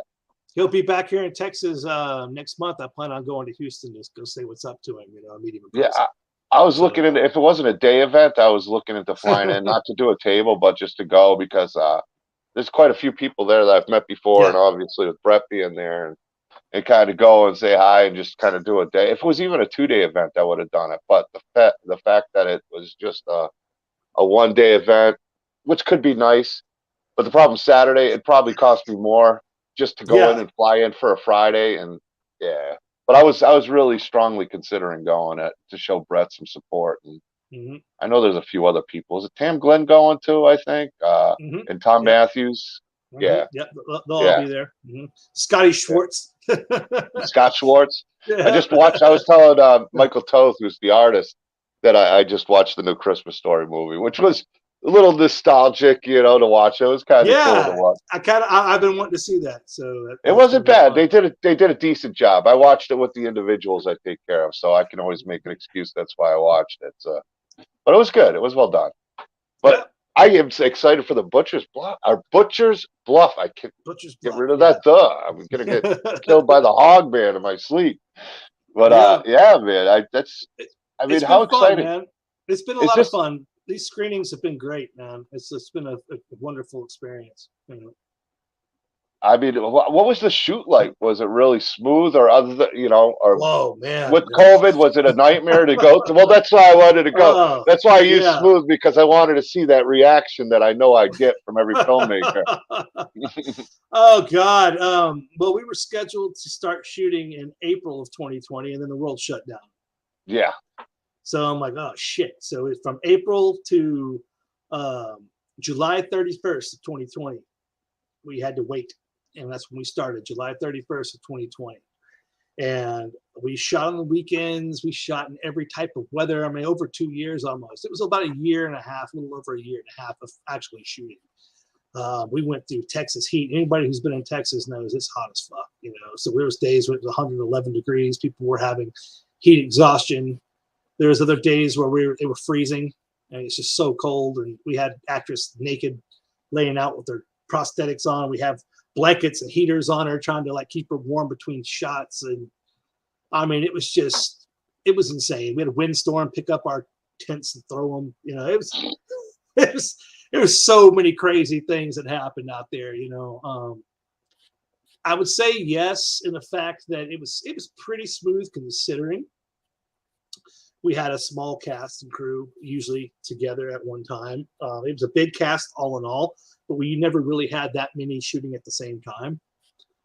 He'll be back here in Texas next month. I plan on going to Houston to go say what's up to him. Meet him in person. Yeah, I was looking into, if it wasn't a day event, I was looking into flying in, not to do a table, but just to go because there's quite a few people there that I've met before, and obviously with Brett being there, and kind of go and say hi and just kind of do a day. If it was even a 2-day event, I would have done it. But the fact that it was just a 1-day event, which could be nice, but the problem Saturday, it probably cost me more just to go in and fly in for a Friday, and but I was really strongly considering going to show Brett some support, and I know there's a few other people. Is it Tam Glenn going too? I think, and Tom Matthews. They'll all be there. Scotty Schwartz. Scott Schwartz. I just watched. I was telling Michael Toth, who's the artist, that I just watched the new Christmas Story movie, which was a little nostalgic, to watch. It was kind of cool to watch. I've been wanting to see that. So it wasn't bad. They did a decent job. I watched it with the individuals I take care of, so I can always make an excuse. That's why I watched it. So, but it was good. It was well done. But I am excited for the Butcher's Bluff. Butcher's Bluff. I can't get rid of that. I'm gonna get killed by the hog man in my sleep. But man, I mean, how exciting! Man. It's been a lot of fun. These screenings have been great, man. It's been a wonderful experience. I mean, what was the shoot like? Was it really smooth, or other than, or Whoa, man. with COVID, was it a nightmare to go to? Well, that's why I wanted to go. Oh, That's why I used yeah. smooth, because I wanted to see that reaction that I know I get from every filmmaker. Oh God. Well, we were scheduled to start shooting in April of 2020, and then the world shut down. Yeah. So I'm like, oh shit. So it's from April to July 31st of 2020. We had to wait, and that's when we started, July 31st of 2020. And we shot on the weekends. We shot in every type of weather. I mean, over 2 years almost. It was about a year and a half, a little over a year and a half of actually shooting. We went through Texas heat. Anybody who's been in Texas knows it's hot as fuck, So there was days when it was 111 degrees. People were having heat exhaustion. There was other days where they were freezing, and it's just so cold. And we had actors naked, laying out with their prosthetics on. We have blankets and heaters on her, trying to keep her warm between shots. And I mean, it was insane. We had a windstorm, pick up our tents and throw them. It was so many crazy things that happened out there. I would say yes, in the fact that it was pretty smooth, considering we had a small cast and crew usually together at one time. It was a big cast all in all, but we never really had that many shooting at the same time.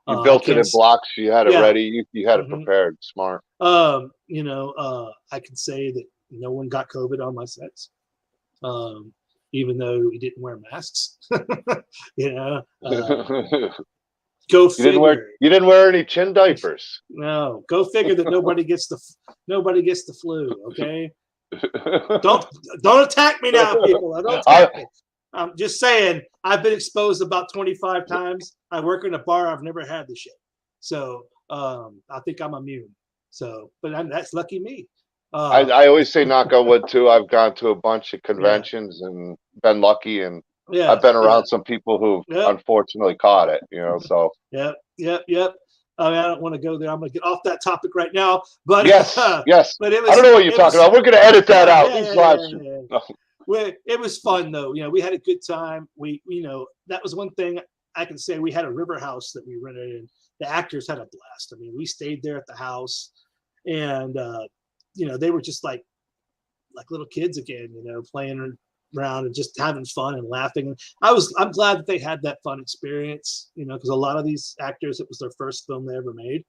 You built it in blocks. You had it ready. You had it prepared. Smart. I can say that no one got COVID on my sets, even though we didn't wear masks. Go figure. You didn't wear any chin diapers. No, go figure that nobody gets the flu. Okay, don't attack me now, people. Don't attack me. I'm just saying, I've been exposed about 25 times. I work in a bar. I've never had the shit, so I think I'm immune. So, but that's lucky me. I always say knock on wood too. I've gone to a bunch of conventions and been lucky, and I've been around some people who unfortunately caught it. So Yep. I mean, I don't want to go there. I'm going to get off that topic right now. But yes. But it was, I don't know what you're talking about. We're going to edit that out. It was fun though. We had a good time. We that was one thing I can say. We had a river house that we rented, and the actors had a blast. I mean, we stayed there at the house, and they were just like little kids again. Playing around and just having fun and laughing. And I'm glad that they had that fun experience, because a lot of these actors, it was their first film they ever made,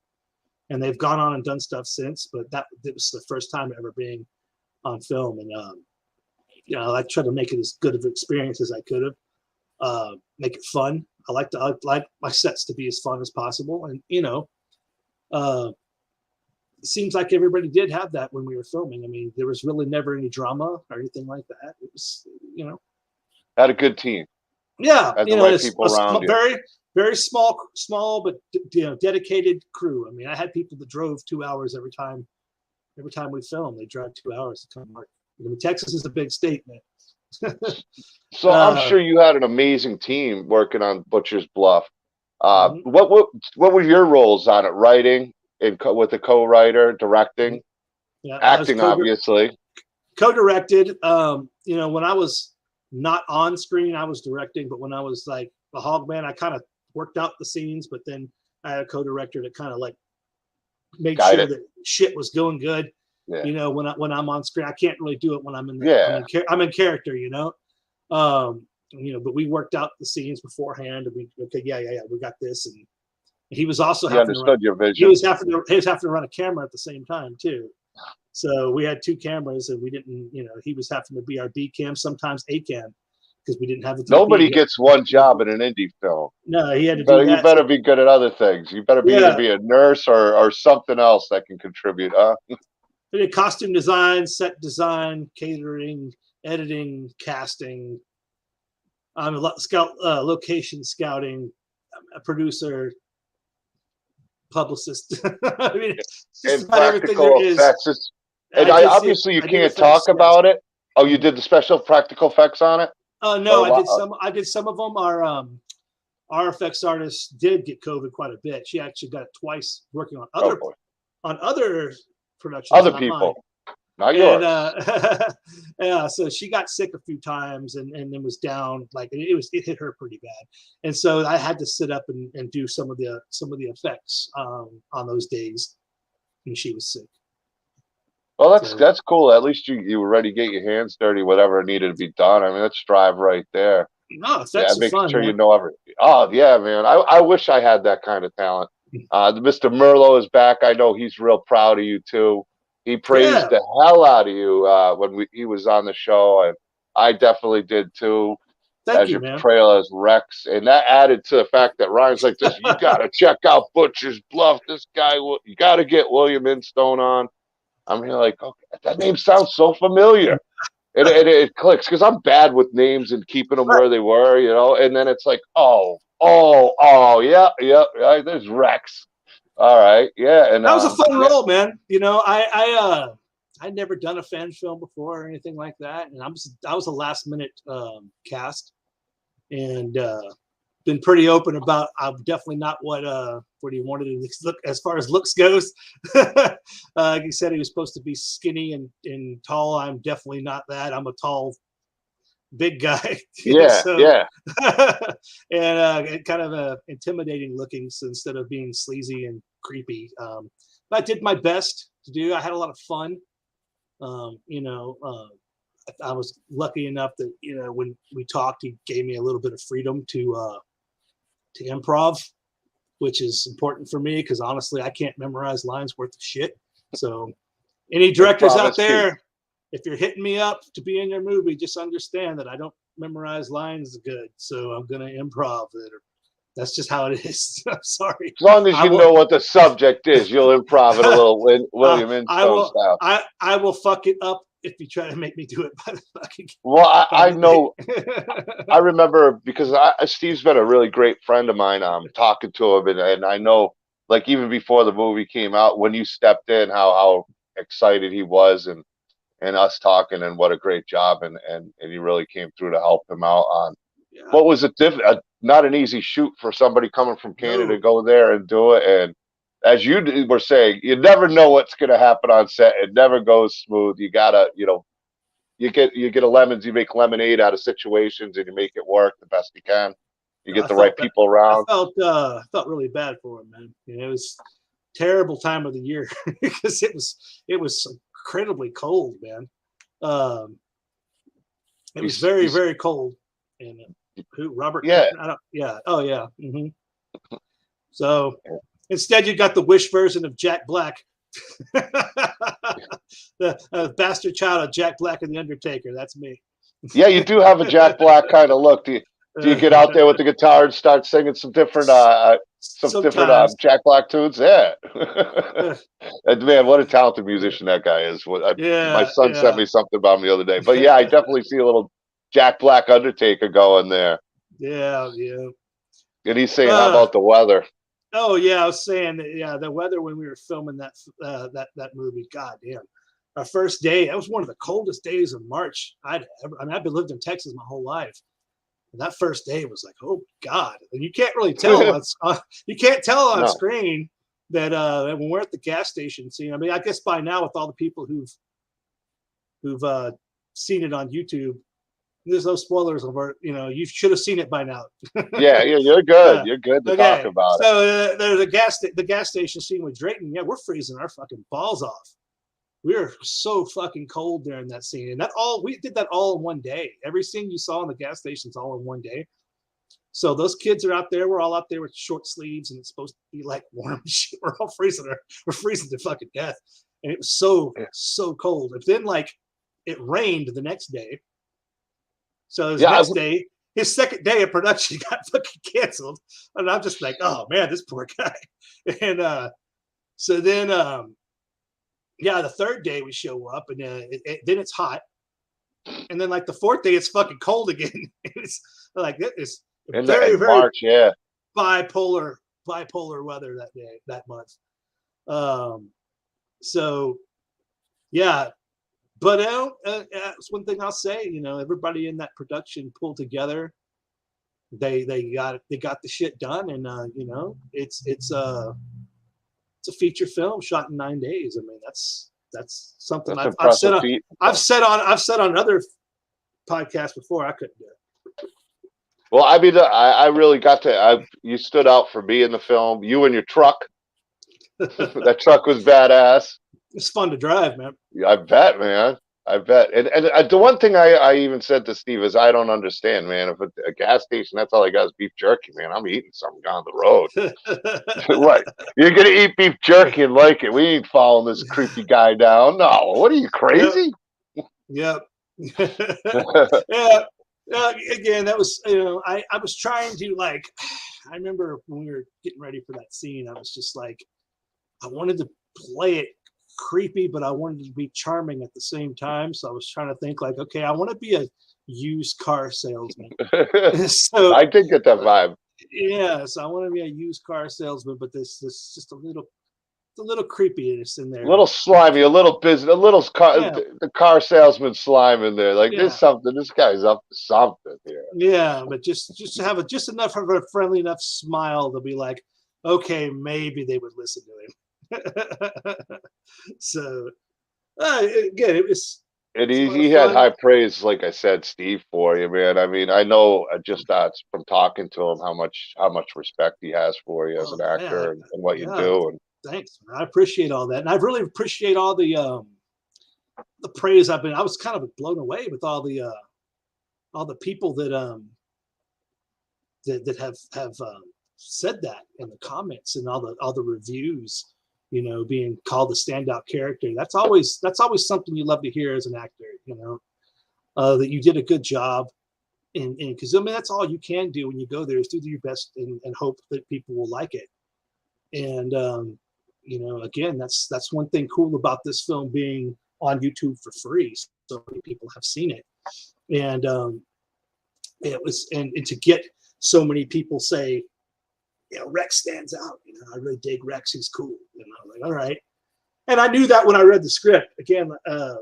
and they've gone on and done stuff since, but it was the first time ever being on film. And I tried to make it as good of an experience as I could have, make it fun. I like my sets to be as fun as possible. And it seems like everybody did have that when we were filming. I mean, there was really never any drama or anything like that. It was, had a good team. Yeah, had the right people around you. Very, very small, but dedicated crew. I mean, I had people that drove 2 hours every time we filmed. They drive 2 hours to come work. I mean, Texas is a big state, man. So I'm sure you had an amazing team working on Butcher's Bluff. What were your roles on it? Writing? With the co-writer, directing, acting, obviously. Co-directed. When I was not on screen, I was directing, but when I was like a hog man, I kind of worked out the scenes, but then I had a co-director to kind of make sure that shit was going good. Yeah. When I'm on screen, I can't really do it when I'm I'm in character, but we worked out the scenes beforehand, and we got this. And he was also having to run, your vision. He was having to run a camera at the same time too. So we had 2 cameras, and we didn't. He was having to be our B cam, sometimes A cam, because we didn't have the. Nobody gets one job in an indie film. No, he had to do that. You better be good at other things. You better either be a nurse or something else that can contribute. We did costume design, set design, catering, editing, casting. Location scouting, a producer. Publicist. I mean, and practical effects. Obviously you can't talk about it. Oh, you did the special practical effects on it? No, I did some of them. Our effects artist did get COVID quite a bit. She actually got it twice working on other productions. Other people. Not And yours. yeah, so she got sick a few times and then was down. Like it hit her pretty bad. And so I had to sit up and do some of the effects on those days when she was sick. Well, that's cool. At least you were ready to get your hands dirty, whatever needed to be done. I mean, that's strive right there. No, it's Yeah, making fun, sure man. you know everything. Oh yeah, man. I wish I had that kind of talent. Mr. Merlot is back. I know he's real proud of you too. He praised the hell out of you when he was on the show, and I definitely did too. Thank as you, your man. portrayal as Rex, and that added to the fact that Ryan's like this. You got to check out Butcher's Bluff. This guy, you got to get William Instone on. I'm here like, okay, that name sounds so familiar. It clicks because I'm bad with names and keeping them where they were, you know. And then it's like, oh, yeah. There's Rex. All right, yeah. And that was a fun role, man. You know, I'd never done a fan film before or anything like that, and I was a last minute cast, and been pretty open about I'm definitely not what he wanted to look as far as looks goes. He said he was supposed to be skinny and tall. I'm definitely not that. I'm a tall, big guy. Yeah, yeah. And kind of intimidating looking instead of being sleazy and creepy. But I did my best to do. I had a lot of fun. I was lucky enough that when we talked, he gave me a little bit of freedom to improv, which is important for me because honestly, I can't memorize lines worth of shit. So, any directors out there, if you're hitting me up to be in your movie, just understand that I don't memorize lines good. So I'm gonna improv it. That's just how it is. I'm sorry. As long as you know what the subject is, you'll improv it a little William Instone style. I will fuck it up if you try to make me do it by the fucking. Well, I know. I remember because Steve's been a really great friend of mine. I'm talking to him, and I know, like even before the movie came out, when you stepped in, how excited he was, and us talking, and what a great job, and he really came through to help him out on. Yeah. What was it? Not an easy shoot for somebody coming from Canada to go there and do it, and as you were saying, you never know what's going to happen on set. It never goes smooth. You gotta, you get you make lemonade out of situations, and you make it work the best you can. You get the right people around. I felt really bad for him, man. It was a terrible time of the year because it was incredibly cold, man. It was very, very cold. And Robert? Yeah. Oh, yeah. Mm-hmm. So instead, you got the Wish version of Jack Black, the bastard child of Jack Black and the Undertaker. That's me. Yeah, you do have a Jack Black kind of look. Do you get out there with the guitar and start singing some different Jack Black tunes? Yeah. And man, what a talented musician that guy is. My son sent me something about him the other day. But yeah, I definitely see a little Jack Black Undertaker going there. Yeah. And he's saying, how about the weather? Oh yeah, I was saying that, the weather when we were filming that movie, god damn. Our first day, that was one of the coldest days of March I've been lived in Texas my whole life. And that first day was like, oh God. And you can't really tell on screen that when we're at the gas station scene. I mean, I guess by now with all the people who've seen it on YouTube, there's no spoilers over. You should have seen it by now. yeah, you're good. You're good to talk about it. So there's the gas station scene with Drayton. Yeah, we're freezing our fucking balls off. We were so fucking cold during that scene, and we did that all in one day. Every scene you saw in the gas station's all in one day. So those kids are out there. We're all out there with short sleeves, and it's supposed to be like warm shit. We're all freezing. We're freezing to fucking death, and it was so cold. And then it rained the next day. So his second day of production got fucking canceled, and I'm just like, oh man, this poor guy. And so then, the third day we show up, and then it's hot, and then the fourth day it's fucking cold again. It's like it's very March, yeah, bipolar weather that month. So yeah. But it's one thing I'll say. Everybody in that production pulled together. They got the shit done, and it's a feature film shot in 9 days. I mean, that's that's something That's I've said impressive on, feat. I've said on other podcasts before I couldn't do it. Well, I mean, I really got to. You stood out for me in the film. You and your truck. That truck was badass. It's fun to drive, man. I bet, man. I bet. And the one thing I even said to Steve is I don't understand, man. If a gas station, that's all I got is beef jerky, man. I'm eating something down the road. What? You're gonna eat beef jerky and like it? We ain't following this creepy guy down. No, what are you crazy? Yep. Yeah. Again, that was I was trying to like. I remember when we were getting ready for that scene, I was just like, I wanted to play it creepy, but I wanted to be charming at the same time. So I was trying to think like, okay, I want to be a used car salesman. So I did get that vibe. Yeah, so I want to be a used car salesman, but this just a little creepiness in there. A little slimy, a little business, the car salesman slime in there. Like there's something. This guy's up to something here. Yeah, but just to have just enough of a friendly enough smile to be like, okay, maybe they would listen to him. So again, it was. And he had high praise, like I said, Steve, for you, man. I mean, I know just from talking to him how much respect he has for you as an actor and what you do. And thanks, man. I appreciate all that, and I really appreciate all the praise. I was kind of blown away with all the people that that have said that in the comments and all the reviews. Being called a standout character. That's always something you love to hear as an actor. That you did a good job, and because I mean that's all you can do when you go there is do your best and hope that people will like it. And again, that's one thing cool about this film being on YouTube for free. So many people have seen it, and it was and to get so many people say, Rex stands out. I really dig Rex. He's cool. Like, all right. And I knew that when I read the script. Again, I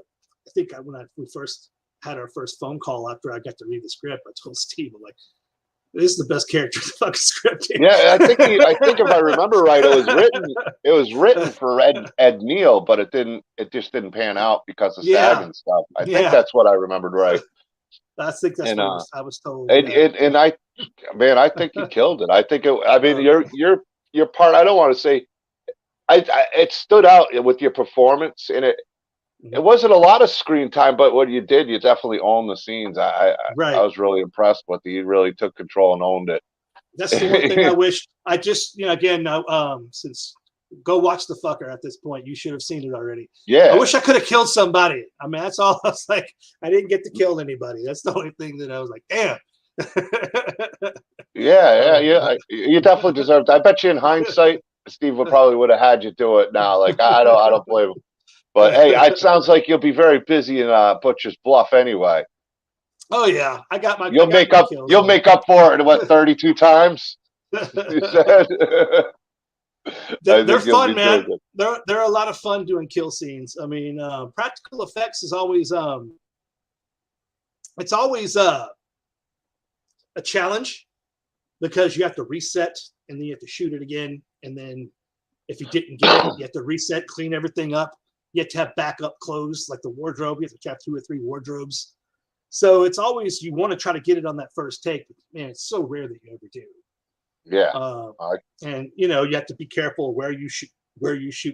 think we first had our first phone call after I got to read the script, I told Steve, I'm like, this is the best character in the fucking script. Yeah, I think if I remember right, it was written for Ed Neal, but it just didn't pan out because of SAG and stuff. I think that's what I remembered right. I think that's what I was told. And I think you killed it. I think your part. I don't want to say, it stood out with your performance, and it wasn't a lot of screen time, but what you did, you definitely owned the scenes. I was really impressed with you. You really took control and owned it. That's the one thing I wish. I just again since. Go watch the fucker at this point. You should have seen it already. Yeah. I wish I could have killed somebody. I mean, that's all I was like. I didn't get to kill anybody. That's the only thing that I was like, damn. Yeah. You definitely deserved it. I bet you in hindsight, Steve would have had you do it now. Like, I don't blame him. But hey, it sounds like you'll be very busy in Butcher's Bluff anyway. Oh yeah. I got my You'll make up for it in what, 32 times? You said? They're fun, man. They're a lot of fun doing kill scenes. I mean, practical effects is always it's always a challenge because you have to reset and then you have to shoot it again. And then if you didn't get it, you have to reset, clean everything up. You have to have backup clothes like the wardrobe. You have to have 2 or 3 wardrobes. So it's always you want to try to get it on that first take, but man, it's so rare that you ever do. Yeah. And you have to be careful where you shoot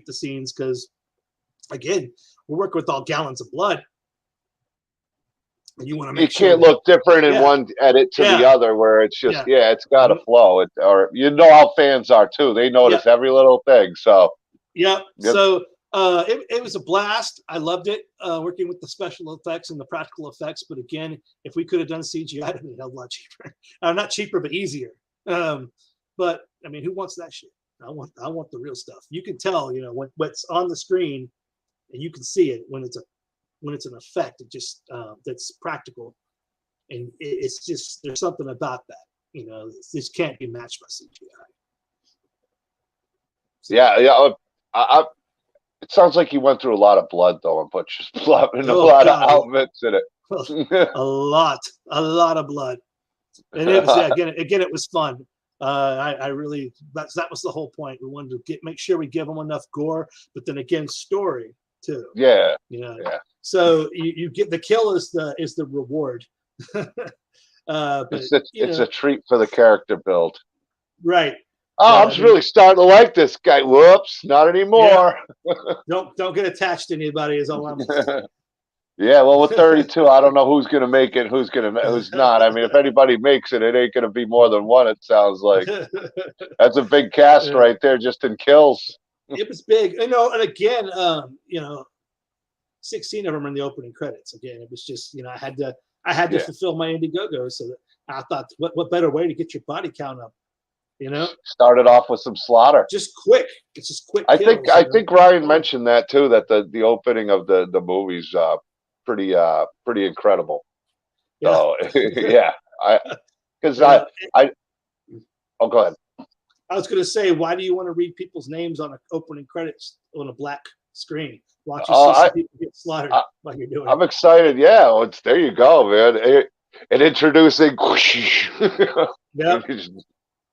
the scenes because again, we're working with all gallons of blood. And you want to make sure it can't look different in one edit to the other where it's just it's got to flow. Or how fans are too. They notice every little thing. So so it was a blast. I loved it working with the special effects and the practical effects. But again, if we could have done CGI, it'd be a lot cheaper. Not cheaper, but easier. But I mean, who wants that shit? I want the real stuff. You can tell, what's on the screen, and you can see it when it's an effect. It just that's practical, and it's just there's something about that. This can't be matched by CGI. So, it sounds like you went through a lot of blood though, and Butcher's Bluff, and a lot of outfits in it. a lot of blood. And it was again it was fun. I really that was the whole point. We wanted to make sure we give them enough gore, but then again story. too. Yeah. You know, Yeah. so you get the kill is the reward. But It's a treat for the character build. right. Oh, I'm really starting to like this guy. Whoops, not anymore. Don't get attached to anybody is all I'm saying. Yeah, well, with 32, I don't know who's gonna make it, who's not. I mean, if anybody makes it, it ain't gonna be more than one. It sounds like that's a big cast right there, just in kills. It was big, and again, 16 of them are in the opening credits. Again, it was just, I had to fulfill my Indiegogo, so that I thought, what better way to get your body count up, Started off with some slaughter. Just quick. It's just quick. I think Ryan mentioned that too, that the opening of the movie's pretty incredible. So yeah, oh, go ahead. I was going to say, why do you want to read people's names on opening credits on a black screen? Watch you see some people get slaughtered while you're doing it. I'm excited. Yeah, there you go, man. And introducing. Yeah,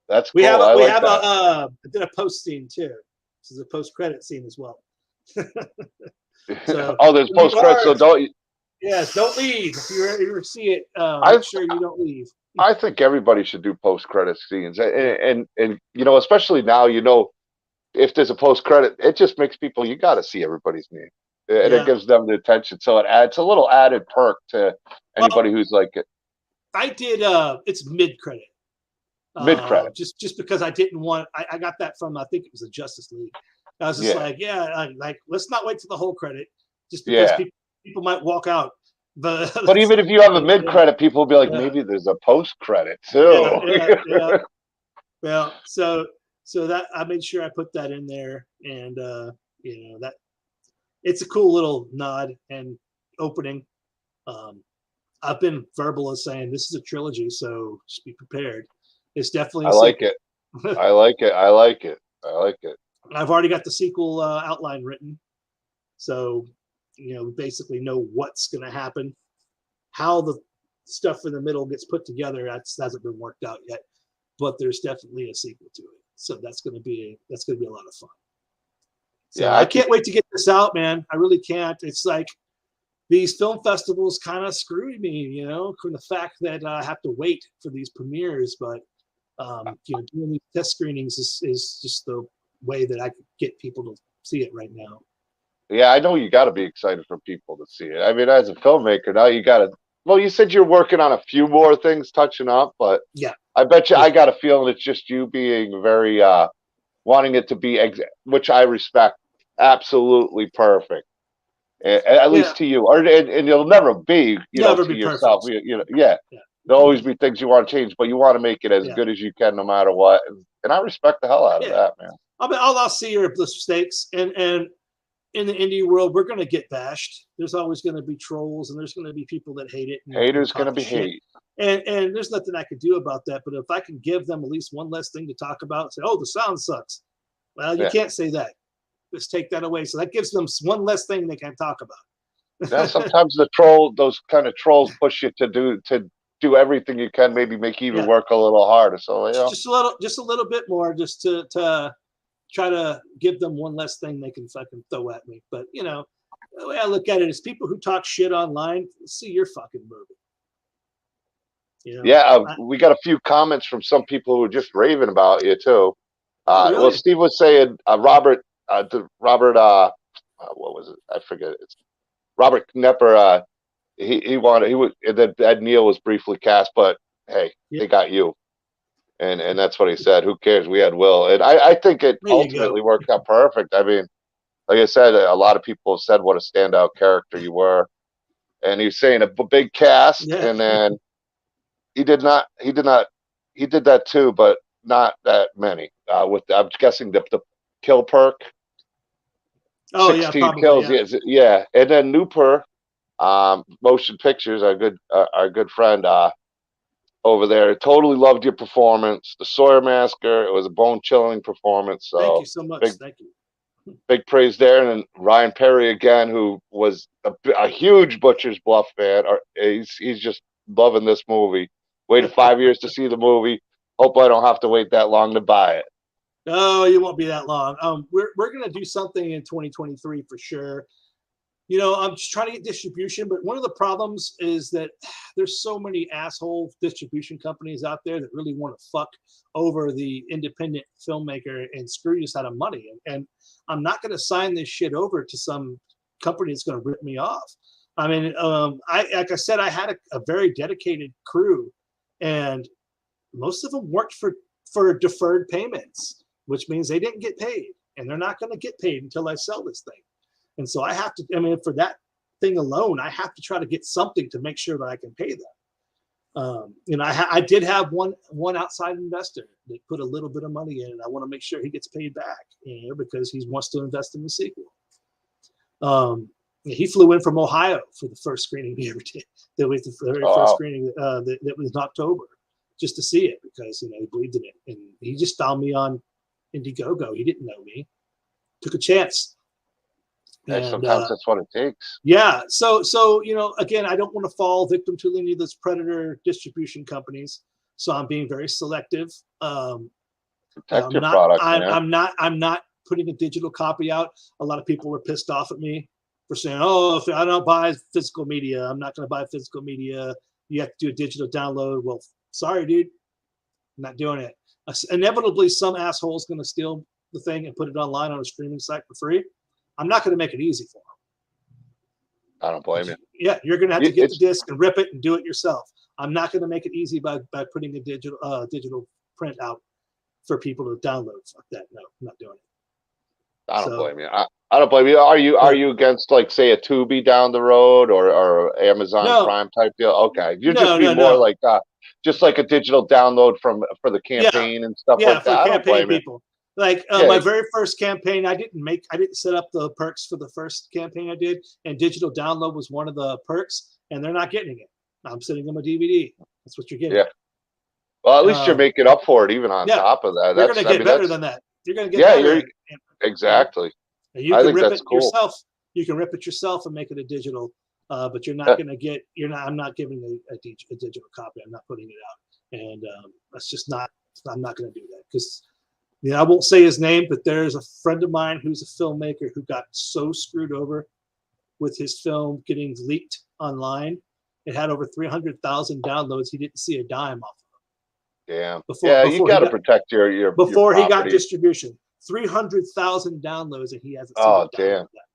that's cool. We have I did a post scene too. This is a post credit scene as well. There's post credits, so don't. Yes, don't leave. If you ever see it, make sure you don't leave. I think everybody should do post credit scenes, and especially now, if there's a post credit, it just makes people, you got to see everybody's name, and it gives them the attention. So it adds a little added perk to anybody who's like it. I did. It's mid credit. Mid credit. Just because I didn't want. I got that from, I think it was the Justice League. I was just like, let's not wait till the whole credit, just because people might walk out. But even if you have a mid credit, people will be like, maybe there's a post credit too. Well, so that I made sure I put that in there, and that it's a cool little nod and opening. I've been verbal as saying this is a trilogy, so just be prepared. It's definitely. I like it. I like it. I've already got the sequel outline written, so we basically know what's going to happen. How the stuff in the middle gets put together, that hasn't been worked out yet, but there's definitely a sequel to it. So that's going to be a lot of fun. So I can't wait to get this out, man. I really can't. It's like these film festivals kind of screwed me, from the fact that I have to wait for these premieres. But doing these test screenings is just the way that I could get people to see it right now. Yeah, I know you got to be excited for people to see it. I mean, as a filmmaker, now you got to. Well, you said you're working on a few more things touching up, but I bet you I got a feeling it's just you being very wanting it to be, which I respect, absolutely perfect, at least to you. And it'll never be, to yourself. There'll always be things you want to change, but you want to make it as good as you can, no matter what. And I respect the hell out of that, man. I'll see your mistakes, and in the indie world, we're going to get bashed. There's always going to be trolls, and there's going to be people that hate it. Haters going to be hate. And there's nothing I could do about that. But if I can give them at least one less thing to talk about, say, oh, the sound sucks. Well, you can't say that. Just take that away. So that gives them one less thing they can talk about. Sometimes those kind of trolls push you to do everything you can, maybe make you even work a little harder. So just a little bit more, just to try to give them one less thing they can fucking throw at me. But the way I look at it is, people who talk shit online, see your fucking movie. We got a few comments from some people who were just raving about you too. Really? Well, Steve was saying Robert, what was it? I forget. It's Robert Knepper. That Neil was briefly cast, but hey, they got you. And that's what he said. Who cares? We had Will. And I think it ultimately worked out perfect. I mean, like I said, a lot of people have said what a standout character you were. And he's saying a big cast, and then he did that too, but not that many. I'm guessing the kill perk. 16 kills, and then Nooper, Motion Pictures, our good friend over there, totally loved your performance. The Sawyer Massacre, it was a bone-chilling performance. So thank you so much. Thank you. Big praise there. And then Ryan Perry again, who was a huge Butcher's Bluff fan. He's just loving this movie. Waited 5 years to see the movie. Hope I don't have to wait that long to buy it. No, you won't be that long. We're gonna do something in 2023 for sure. I'm just trying to get distribution, but one of the problems is that there's so many asshole distribution companies out there that really want to fuck over the independent filmmaker and screw us out of money. And I'm not going to sign this shit over to some company that's going to rip me off. I mean, like I said, I had a very dedicated crew, and most of them worked for deferred payments, which means they didn't get paid, and they're not going to get paid until I sell this thing. And so I have to, for that thing alone, I have to try to get something to make sure that I can pay them. I did have one outside investor that put a little bit of money in, and I want to make sure he gets paid back, because he wants to invest in the sequel. He flew in from Ohio for the first screening he ever did. That was the very first screening that was in October, just to see it, because he believed in it, and he just found me on Indiegogo. He didn't know me, took a chance. And sometimes that's what it takes. Yeah. So again, I don't want to fall victim to any of those predator distribution companies. So I'm being very selective. Protect your product. I'm not putting a digital copy out. A lot of people were pissed off at me for saying, "Oh, if I don't buy physical media, I'm not going to buy physical media. You have to do a digital download." Well, sorry, dude, I'm not doing it. Inevitably, some asshole's going to steal the thing and put it online on a streaming site for free. I'm not going to make it easy for them. I don't blame you. Yeah, you're going to have to get the disc and rip it and do it yourself. I'm not going to make it easy by putting a digital print out for people to download. Fuck that. No, I'm not doing it. I don't blame you. I don't blame you. Are you against, like, say, a Tubi down the road or Amazon Prime type deal? Okay, you're more like just like a digital download for the campaign and stuff like that. Yeah, for campaign people. Like my very first campaign, I didn't set up the perks for the first campaign I did, and digital download was one of the perks, and they're not getting it. I'm sending them a DVD. That's what you're getting. Yeah. Well, at least you're making up for it, even on top of that. You're going to get better than that. You're going to get better. Exactly. You can rip it yourself. You can rip it yourself and make it a digital, but you're not going to get. I'm not giving a digital copy. I'm not putting it out, and that's just not. I'm not going to do that because. I won't say his name, but there's a friend of mine who's a filmmaker who got so screwed over with his film getting leaked online. It had over 300,000 downloads. He didn't see a dime off of it. Damn. Before you got to protect your before your he got distribution. 300,000 downloads, and he hasn't seen a dime of that.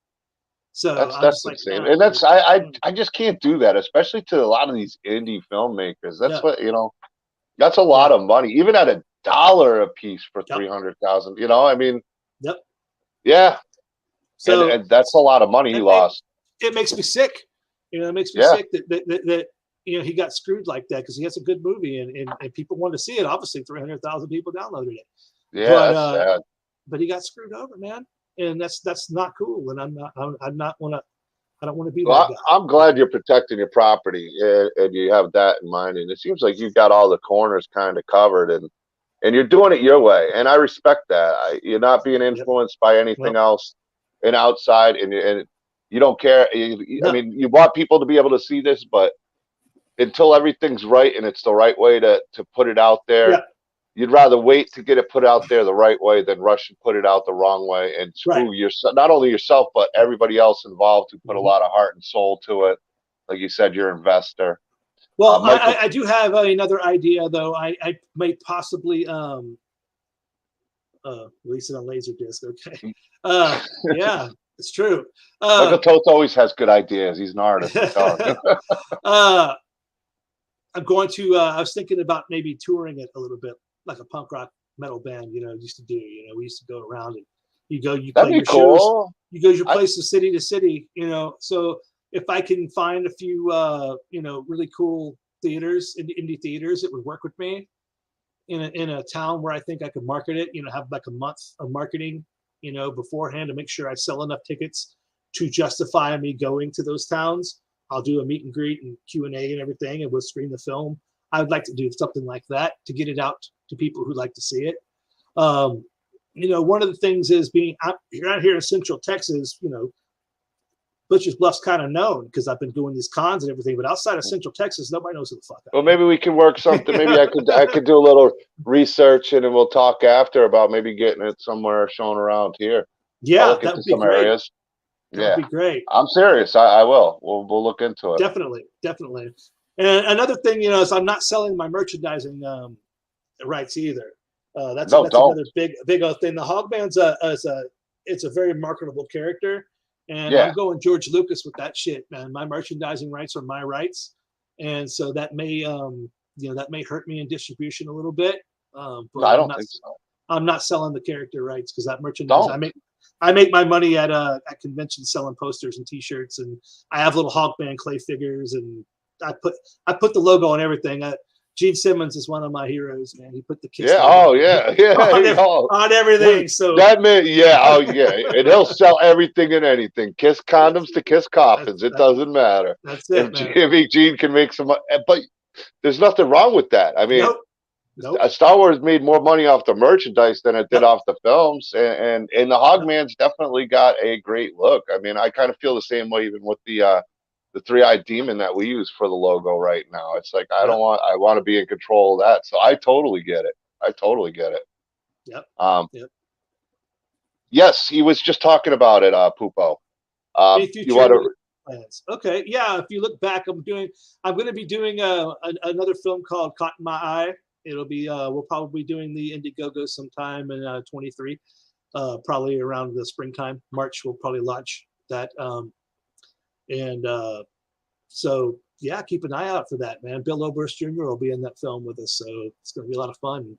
So that's insane. And that's I just can't do that, especially to a lot of these indie filmmakers. That's what that's a lot of money, even at $1 a piece for 300,000. Yep. Yeah. So and that's a lot of money he lost. It makes me sick. It makes me sick that he got screwed like that because he has a good movie and people wanted to see it. Obviously, 300,000 people downloaded it. Yeah, that's sad. But he got screwed over, man, and that's not cool. And I don't want to be that guy. I'm glad you're protecting your property and you have that in mind. And it seems like you've got all the corners kind of covered and you're doing it your way. And I respect that. You're not being influenced by anything else and outside, and you don't care. I mean, you want people to be able to see this, but until everything's right and it's the right way to put it out there, you'd rather wait to get it put out there the right way than rush and put it out the wrong way and screw yourself, not only yourself, but everybody else involved who put a lot of heart and soul to it. Like you said, you're an investor. Well, I do have another idea, though. I might possibly release it on Laserdisc. Okay. Yeah, it's true. Michael Toth always has good ideas. He's an artist. I'm going to. I was thinking about maybe touring it a little bit, like a punk rock metal band. used to do. We used to go around and you play your shows. You go your places city to city. So. If I can find a few, really cool theaters, indie theaters, it would work with me in a town where I think I could market it, have like a month of marketing, beforehand to make sure I sell enough tickets to justify me going to those towns. I'll do a meet and greet and Q&A and everything, and we'll screen the film. I would like to do something like that to get it out to people who like to see it. One of the things is you're out here in Central Texas, Butcher's Bluff's kind of known because I've been doing these cons and everything, but outside of Central Texas, nobody knows who the fuck I am. Well, maybe we can work something. Maybe I could do a little research and then we'll talk after about maybe getting it somewhere shown around here. Yeah, that would be great. Areas. That would be great. I'm serious. I will. We'll look into it. Definitely. And another thing, is I'm not selling my merchandising rights either. That's another big old thing. The Hogman's it's a very marketable character, and I'm going George Lucas with that shit, man. My merchandising rights are my rights, and so that may that may hurt me in distribution a little bit. But I don't think so. I'm not selling the character rights because that merchandise I make my money at conventions selling posters and T-shirts, and I have little Hawkman clay figures, and I put the logo on everything. Gene Simmons is one of my heroes, man. He put the Kiss on everything. So that meant and he'll sell everything and anything. Kiss condoms to Kiss coffins. It doesn't matter. That's it, if Gene can make some, but there's nothing wrong with that. I mean. Nope. Star Wars made more money off the merchandise than it did off the films, and the Hogman's definitely got a great look. I mean, I kind of feel the same way even with the three-eyed demon that we use for the logo right now. It's like I want to be in control of that. So I totally get it. Yep. Yes, he was just talking about it, Pupo. You want to? Plans. Okay, yeah. If you look back, I'm going to be doing another film called Caught in My Eye. It'll be we'll probably be doing the Indiegogo sometime in 23, probably around the springtime. March we'll probably launch that. So yeah, keep an eye out for that, man. Bill Oberst Jr. will be in that film with us, so it's going to be a lot of fun.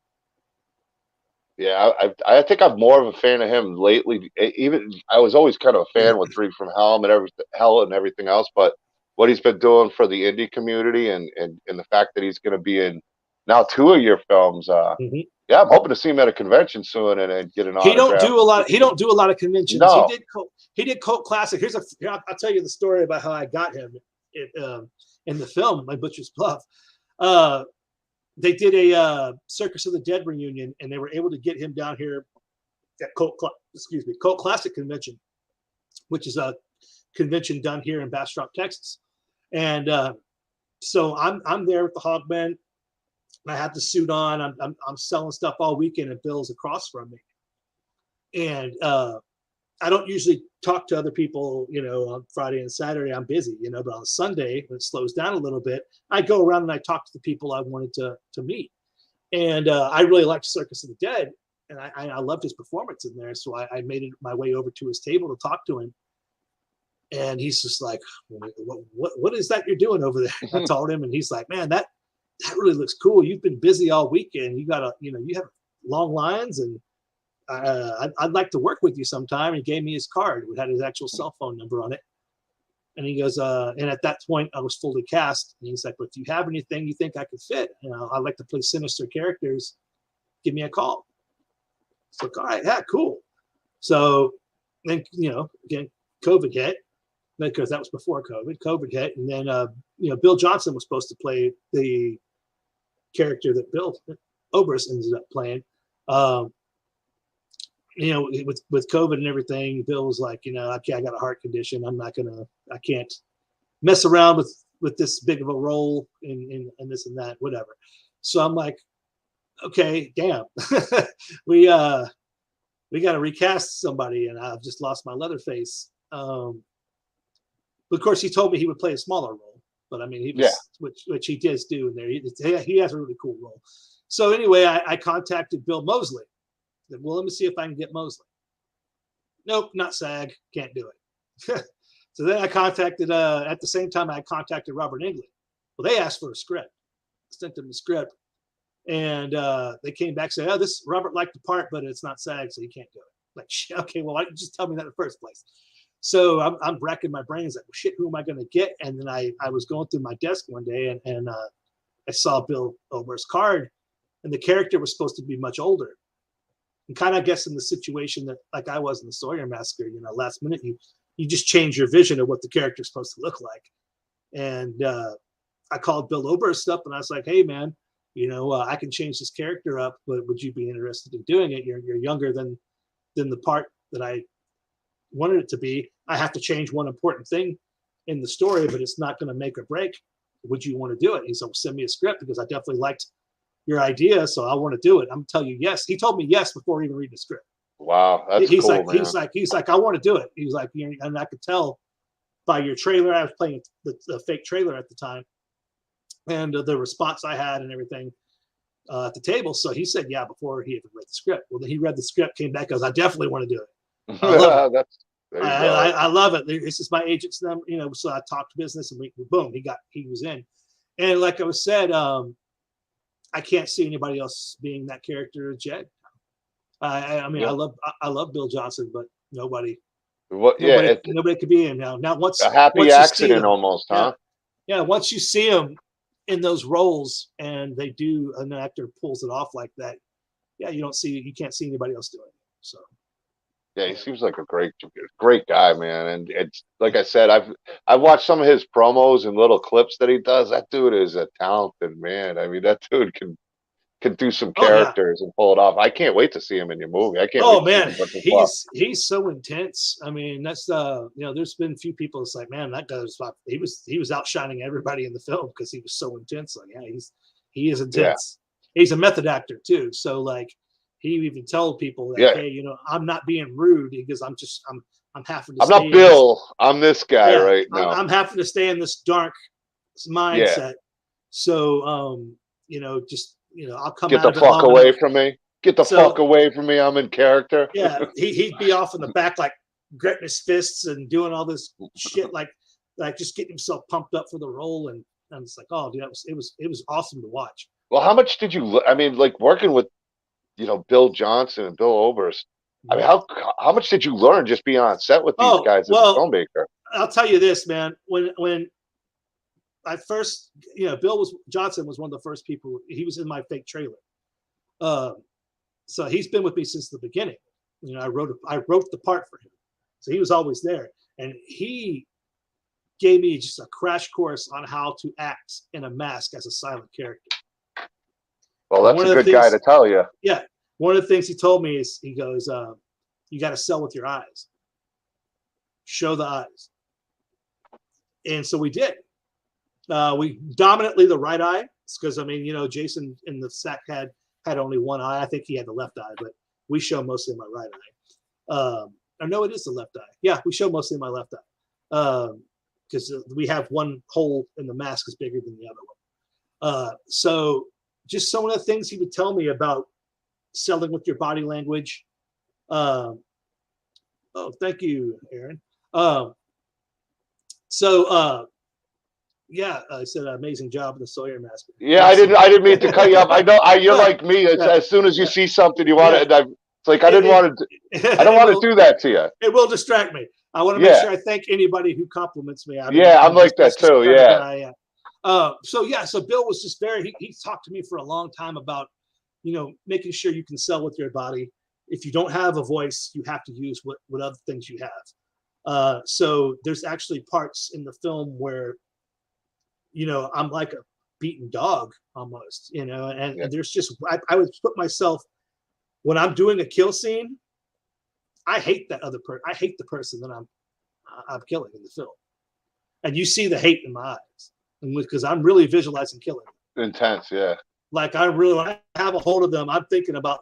Yeah, I think I'm more of a fan of him lately. Even I was always kind of a fan with Three from Hell and everything else, but what he's been doing for the indie community and the fact that he's going to be in now 2 of your films. Yeah, I'm hoping to see him at a convention soon and get an autograph. He don't do a lot of conventions. No. He did Cult Classic. I'll tell you the story about how I got him in the film, My Butcher's Bluff. They did a Circus of the Dead reunion, and they were able to get him down here at Cult Classic Convention, which is a convention done here in Bastrop, Texas. And so I'm there with the Hogman. I have the suit on. I'm selling stuff all weekend, and Bill's across from me. And I don't usually talk to other people, on Friday and Saturday. I'm busy, but on Sunday, when it slows down a little bit, I go around and I talk to the people I wanted to meet. And I really liked Circus of the Dead, and I loved his performance in there. So I made it my way over to his table to talk to him. And he's just like, what is that you're doing over there? I told him, and he's like, man, that really looks cool. You've been busy all weekend. You got you have long lines, and I'd like to work with you sometime. He gave me his card. It had his actual cell phone number on it. And he goes, and at that point I was fully cast. And he's like, but if you have anything you think I could fit, I like to play sinister characters, give me a call. It's like, all right, yeah, cool. So then, again, COVID hit, because that was before COVID. COVID hit, and then Bill Johnson was supposed to play the character that Bill Oberst ended up playing. With COVID and everything, Bill was like, okay, I got a heart condition. I can't mess around with this big of a role in this and that, whatever. So I'm like, okay, damn, we got to recast somebody, and I've just lost my Leatherface. But of course, he told me he would play a smaller role, but I mean, which he does do in there. He has a really cool role. So anyway, I contacted Bill Moseley. I said, well, let me see if I can get Moseley. Nope, not SAG. Can't do it. So then I contacted, at the same time, I contacted Robert Englund. Well, they asked for a script. I sent them the script. And they came back saying, this Robert liked the part, but it's not SAG, so he can't do it. Like, shit, okay, well, why didn't you just tell me that in the first place? So I'm racking my brains like, well, shit, who am I going to get? And then I was going through my desk one day, and I saw Bill Oberst's card, and the character was supposed to be much older. And kind of, I guess, in the situation that, like I was in the Sawyer Massacre, last minute, you just change your vision of what the character's supposed to look like. And I called Bill Oberst up, and I was like, hey, man, I can change this character up, but would you be interested in doing it? You're younger than the part that I wanted it to be. I have to change one important thing in the story, but it's not going to make or break. Would you want to do it? He said, well, send me a script, because I definitely liked your idea, so I want to do it. I'm telling you yes. He told me yes before even reading the script. Wow, that's he's cool, like, man. he's like, I want to do it. He's like, and I could tell by your trailer. I was playing the fake trailer at the time, and the response I had and everything at the table. So he said, yeah, before he even read the script. Well, then he read the script, came back, goes, I definitely want to do it. I love it. I love it. This is my agent's number, so I talked business, and boom, he was in. And like I was said, I can't see anybody else being that character, Jed. I mean, Yeah. I love Bill Johnson, but nobody could be in now. Now, once a happy once accident almost, huh? Yeah, once you see him in those roles and an actor pulls it off like that, yeah, you can't see anybody else doing it. So. Yeah, he seems like a great guy, man. And it's like I said, I've watched some of his promos and little clips that he does. That dude is a talented man. I mean, that dude can do some characters and pull it off. I can't wait to see him in your movie. I can't. Oh wait man, to see him he's so intense. I mean, that's there's been a few people that's like, man, that guy he was outshining everybody in the film because he was so intense. Like, yeah, he is intense. Yeah. He's a method actor too. So like, he even told people that, hey, I'm not being rude because I'm having to. I'm not Bill. I'm this guy right now. I'm having to stay in this dark mindset. Yeah. So I'll come get the fuck away from me. Get the fuck away from me. I'm in character. Yeah, he'd be off in the back like gritting his fists and doing all this shit, like just getting himself pumped up for the role. And it's like, oh, dude, it was awesome to watch. Well, how much did you? I mean, like working with, Bill Johnson and Bill Oberst. I mean, how much did you learn just being on set with these guys as a filmmaker? I'll tell you this, man. When I first, Johnson was one of the first people. He was in my fake trailer, so he's been with me since the beginning. I wrote the part for him, so he was always there, and he gave me just a crash course on how to act in a mask as a silent character. Well, that's a good guy to tell you. Yeah, one of the things he told me is he goes, "You got to sell with your eyes. Show the eyes," and so we did. We dominantly the right eye, because Jason in the sack had only one eye. I think he had the left eye, but we show mostly my right eye. Or no, it is the left eye. Yeah, we show mostly my left eye because we have one hole in the mask is bigger than the other one. So just some of the things he would tell me about selling with your body language. Oh, thank you, Aaron. Yeah, I said amazing job in the Sawyer Massacre. Yeah, I didn't mean to cut you off. I know you're like me. As soon as you see something you want it, it's like I don't want to do that to you. It will distract me. I want to make sure I thank anybody who compliments me. I'm like that too. Yeah. So Bill was just he talked to me for a long time about, making sure you can sell with your body. If you don't have a voice, you have to use what other things you have. So there's actually parts in the film where, I'm like a beaten dog almost, and there's just, I would put myself, when I'm doing a kill scene, I hate that other person. I hate the person that I'm killing in the film. And you see the hate in my eyes. And because I'm really visualizing killing. Intense, yeah. Like when I have a hold of them, I'm thinking about,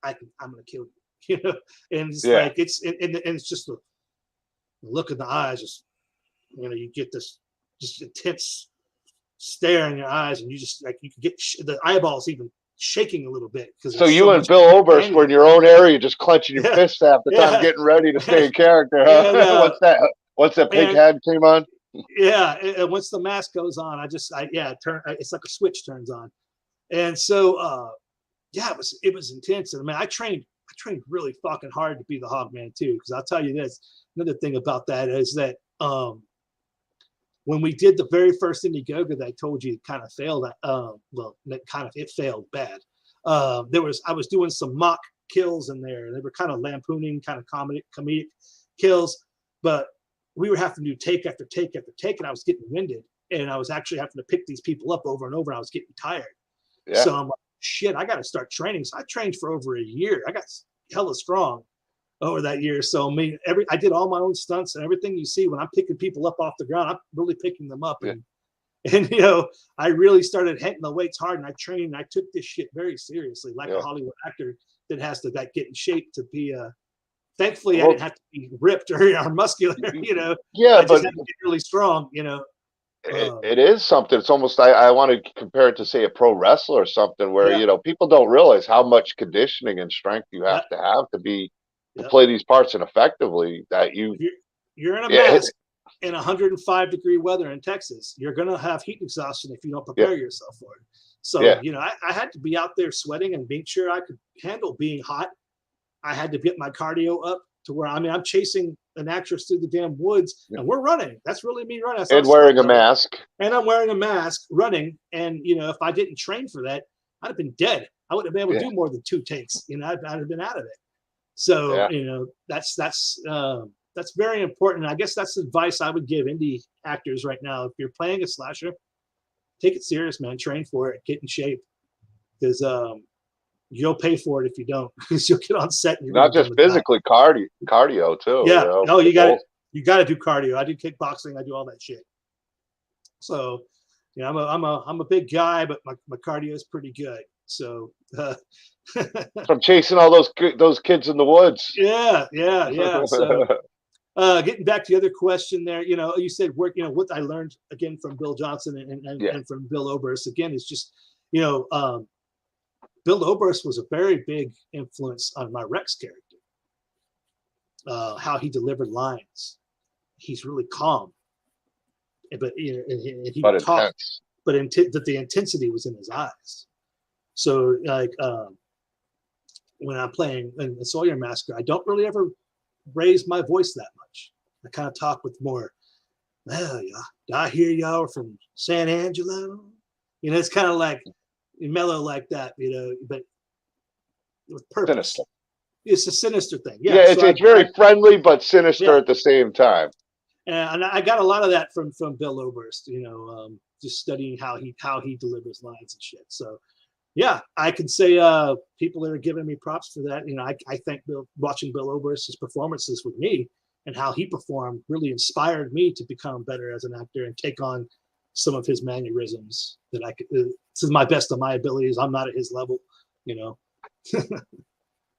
I'm going to kill you, and it's like, and it's just the look in the eyes, just, you get this just intense stare in your eyes, and you just like, you can get the eyeballs even shaking a little bit. So you and Bill Oberst were in your own area, just clenching your fists half the time, getting ready to stay in character, huh? What's that? Once that pig head came on? Yeah, and once the mask goes on, it's like a switch turns on. And so it was intense. And I trained really fucking hard to be the Hogman too, because I'll tell you this, another thing about that is that when we did the very first Indiegogo that I told you kind of failed, it failed bad. I was doing some mock kills in there. They were kind of lampooning, kind of comedic kills, but we were having to do take after take after take, and I was getting winded, and I was actually having to pick these people up over and over, and I was getting tired. Yeah. So I'm like, shit, I got to start training. So I trained for over a year. I got hella strong over that year. So I did all my own stunts, and everything you see when I'm picking people up off the ground, I'm really picking them up. Yeah. And I really started hitting the weights hard, and I trained. And I took this shit very seriously, like a Hollywood actor. that has to get in shape to be thankfully I didn't have to be ripped or muscular, you know. Yeah, I just but had to get really strong, you know. it is something. It's almost I want to compare it to say a pro wrestler or something where Yeah. people don't realize how much conditioning and strength you have to play these parts and effectively that you're in a mask in 105-degree weather in Texas. You're gonna have heat exhaustion if you don't prepare yourself for it. So you know, I had to be out there sweating and being sure I could handle being hot. I had to get my cardio up to where I'm chasing an actress through the damn woods and we're running. That's really me running. And wearing a mask. And I'm wearing a mask running. And you know, if I didn't train for that, I'd have been dead. I wouldn't have been able to do more than 2 takes. You know, I'd have been out of it. So you know, that's very important. I guess that's the advice I would give indie actors right now. If you're playing a slasher, take it serious, man. Train for it. Get in shape, because you'll pay for it if you don't. Because you'll get on set and you're not just physically, cardio too. Yeah. You know? No, you got to do cardio. I do kickboxing. I do all that shit. So, you know, I'm a big guy, but my cardio is pretty good. So. From chasing all those kids in the woods. Yeah. So, getting back to the other question there, you know, you said work. You know what I learned again from Bill Johnson and from Bill Oberst again is just, you know, Bill Oberst was a very big influence on my Rex character. How he delivered lines, he's really calm, but you know, and he would talk, but that the intensity was in his eyes. So like when I'm playing in the Sawyer Massacre, I don't really ever raise my voice that much. I kind of talk with more, well, I hear y'all from San Angelo. You know, it's kind of like mellow like that, you know, but with purpose. Sinister. It's a sinister thing. Yeah, it's very friendly but sinister at the same time. And I got a lot of that from Bill Oberst, you know, just studying how he delivers lines and shit. So yeah, I can say people that are giving me props for that. You know, I think watching Bill Oberst's performances with me and how he performed really inspired me to become better as an actor and take on some of his mannerisms that I could, to my best of my abilities. I'm not at his level, you know.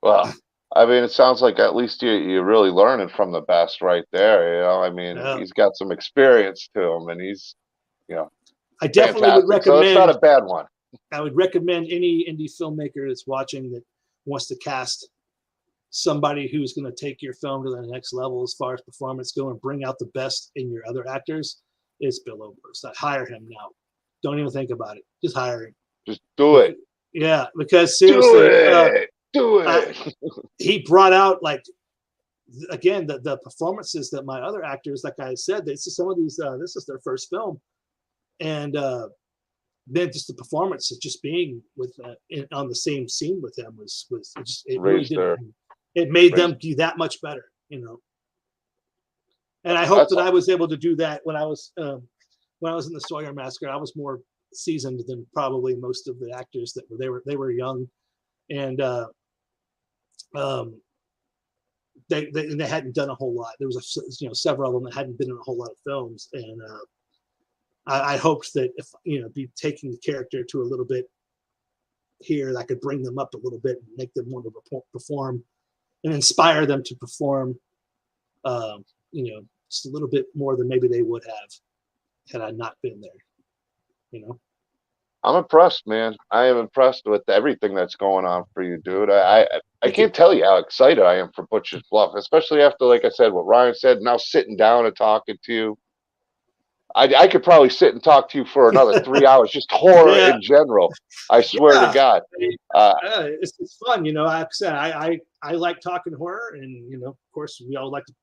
Well, I mean, it sounds like at least you're really learning from the best right there. You know, I mean, he's got some experience to him, and he's, you know, I definitely would recommend. So it's not a bad one. I would recommend any indie filmmaker that's watching that wants to cast somebody who's going to take your film to the next level as far as performance go and bring out the best in your other actors. It's Bill Oberst. I hire him now. Don't even think about it. Just hire him. Just do it. Yeah, because seriously, do it. He brought out, like, again, the performances that my other actors, like I said, this is their first film, and then just the performance of just being with on the same scene with him was just, it really did. It made them do that much better, you know. And I hope that I was able to do that when I was in the Sawyer Massacre. I was more seasoned than probably most of the actors that they were young, and they hadn't done a whole lot. There was several of them that hadn't been in a whole lot of films, and I hoped that if be taking the character to a little bit here, that I could bring them up a little bit and make them want to perform and inspire them to perform. Just a little bit more than maybe they would have had I not been there. You know. I'm impressed, man. I am impressed with everything that's going on for you, dude. I can't tell you how excited I am for Butcher's Bluff, especially after, like I said, what Ryan said, now sitting down and talking to you. I could probably sit and talk to you for another 3 hours, just horror in general. I swear to God. It's fun, Like I said, I like talking horror, and of course, we all like to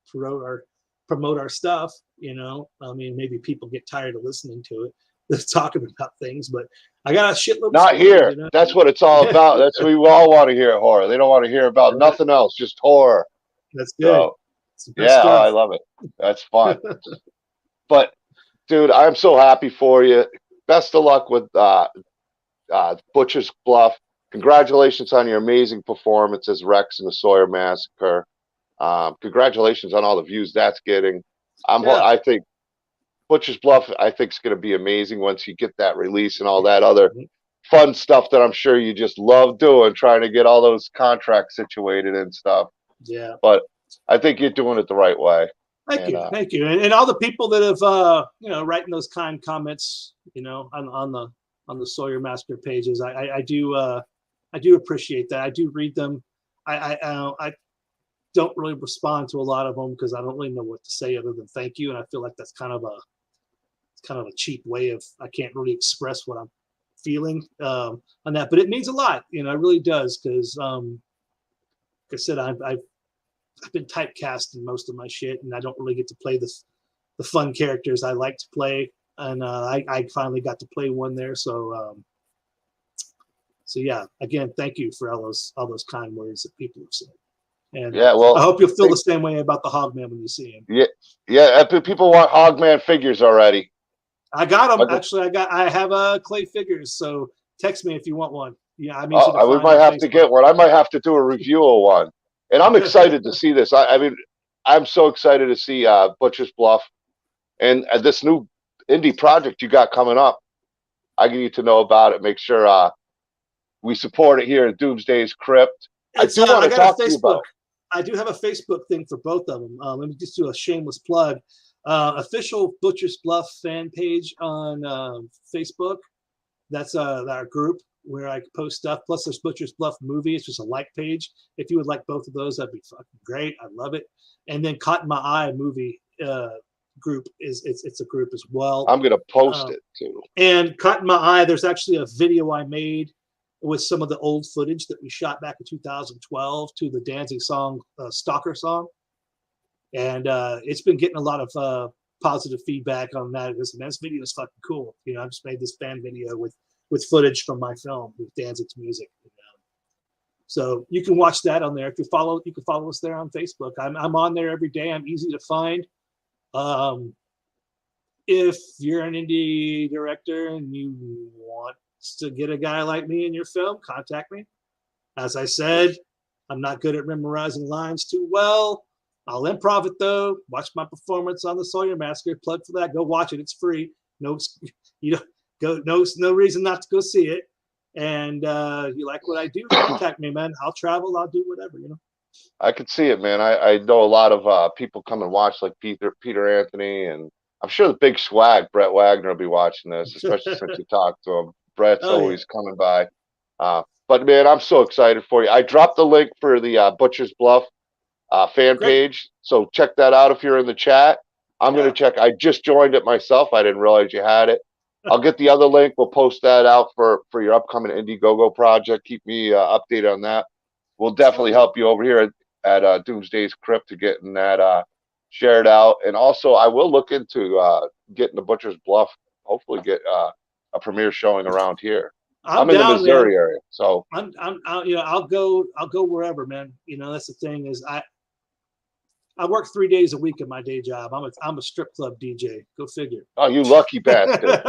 promote our stuff. I mean, maybe people get tired of listening to it, talking about things, but I got a shitload. Not here. That's what it's all about. That's what we all want to hear. Horror. They don't want to hear about nothing else, just horror. That's good. So, I love it. That's fun. But dude, I'm so happy for you. Best of luck with Butcher's Bluff. Congratulations on your amazing performance as Rex in the Sawyer Massacre. Congratulations on all the views that's getting. I think Butcher's Bluff, I think, is going to be amazing once you get that release and all that other fun stuff that I'm sure you just love doing, trying to get all those contracts situated and stuff. Yeah. But I think you're doing it the right way. Thank you, and all the people that have writing those kind comments, on the Sawyer Massacre pages. I do appreciate that. I do read them. I don't really respond to a lot of them because I don't really know what to say other than thank you, and I feel like that's kind of a cheap way of, I can't really express what I'm feeling on that, but it means a lot. It really does, because like I said, I've been typecast in most of my shit, and I don't really get to play the fun characters I like to play, and I finally got to play one there. So yeah, again, thank you for all those kind words that people have said. And yeah, well, I hope you'll feel the same way about the Hogman when you see him. Yeah. People want Hogman figures already. I got them. Actually, I have clay figures. So text me if you want one. Yeah, I mean, we might have to get one. I might have to do a review of one. And I'm excited to see this. I mean, I'm so excited to see Butcher's Bluff and this new indie project you got coming up. I need to know about it. Make sure we support it here at Doomsday's Krypt. I do want to talk to you about. I do have a Facebook thing for both of them. Let me just do a shameless plug. Official Butcher's Bluff fan page on Facebook. That's our group where I post stuff. Plus, there's Butcher's Bluff movie. It's just a like page. If you would like both of those, that'd be fucking great. I love it. And then Caught in My Eye movie group it's a group as well. I'm gonna post it too. And Caught in My Eye, there's actually a video I made with some of the old footage that we shot back in 2012 to the Danzig song, Stalker song. And it's been getting a lot of positive feedback on that. This video is fucking cool. I just made this fan video with footage from my film with Danzig's music. So you can watch that on there. If you can follow us there on Facebook. I'm on there every day. I'm easy to find. If you're an indie director and you want to get a guy like me in your film, contact me. As I said, I'm not good at memorizing lines too well. I'll improv it though. Watch my performance on the Sawyer Massacre. Plug for that. Go watch it. It's free. No reason not to go see it. And you like what I do, contact me, man. I'll travel. I'll do whatever. I could see it, man. I know a lot of people come and watch, like Peter Anthony, and I'm sure the big swag Brett Wagner will be watching this, especially since you talked to him. Brett's always coming by. But man, I'm so excited for you. I dropped the link for the Butcher's Bluff fan page, so check that out if you're in the chat. I'm gonna check. I just joined it myself. I didn't realize you had it. I'll get the other link. We'll post that out for your upcoming Indiegogo project. Keep me updated on that. We'll definitely help you over here at Doomsday's Krypt to getting that shared out. And also, I will look into getting the Butcher's Bluff. Hopefully, get a premiere showing around here. I'm in the Missouri area, so I'll go wherever, man. That's the thing is I work 3 days a week at my day job. I'm a strip club DJ. Go figure. Oh, you lucky bastard!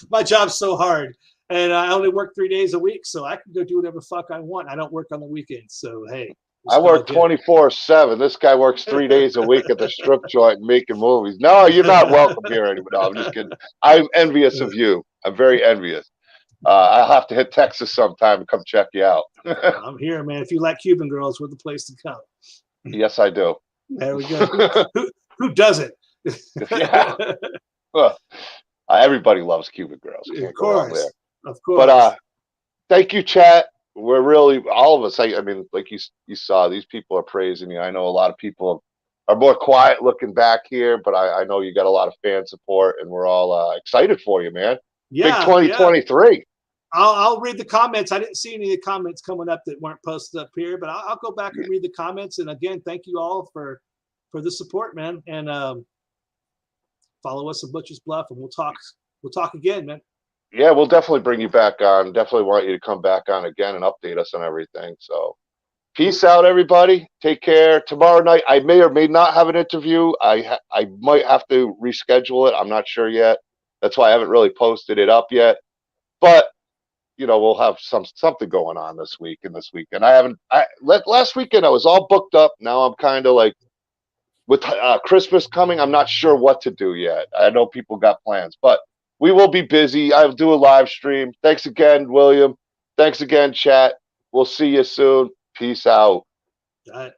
My job's so hard, and I only work 3 days a week, so I can go do whatever the fuck I want. I don't work on the weekends, so hey. I work 24/7. This guy works 3 days a week at the strip joint and making movies. No, you're not welcome here anymore. No, I'm just kidding. I'm envious of you. I'm very envious. I'll have to hit Texas sometime and come check you out. I'm here, man. If you like Cuban girls, we're the place to come. Yes, I do. There we go. Who doesn't? Yeah. Well, everybody loves Cuban girls. Of course. But thank you, chat. We're really, all of us, I mean, like you saw, these people are praising you. I know a lot of people are more quiet looking back here, but I know you got a lot of fan support, and we're all excited for you, man. Yeah, big 2023. Yeah. I'll read the comments. I didn't see any of the comments coming up that weren't posted up here, but I'll go back and read the comments. And again, thank you all for the support, man. And follow us at Butcher's Bluff, and we'll talk again, man. Yeah, we'll definitely bring you back on. Definitely want you to come back on again and update us on everything. So peace out, everybody. Take care. Tomorrow night, I may or may not have an interview. I might have to reschedule it. I'm not sure yet. That's why I haven't really posted it up yet. But we'll have something going on this week and this weekend. Last weekend I was all booked up. Now I'm kind of like, with Christmas coming, I'm not sure what to do yet. I know people got plans, but We will be busy. I'll do a live stream. Thanks again, William. Thanks again, chat. We'll see you soon. Peace out. All right.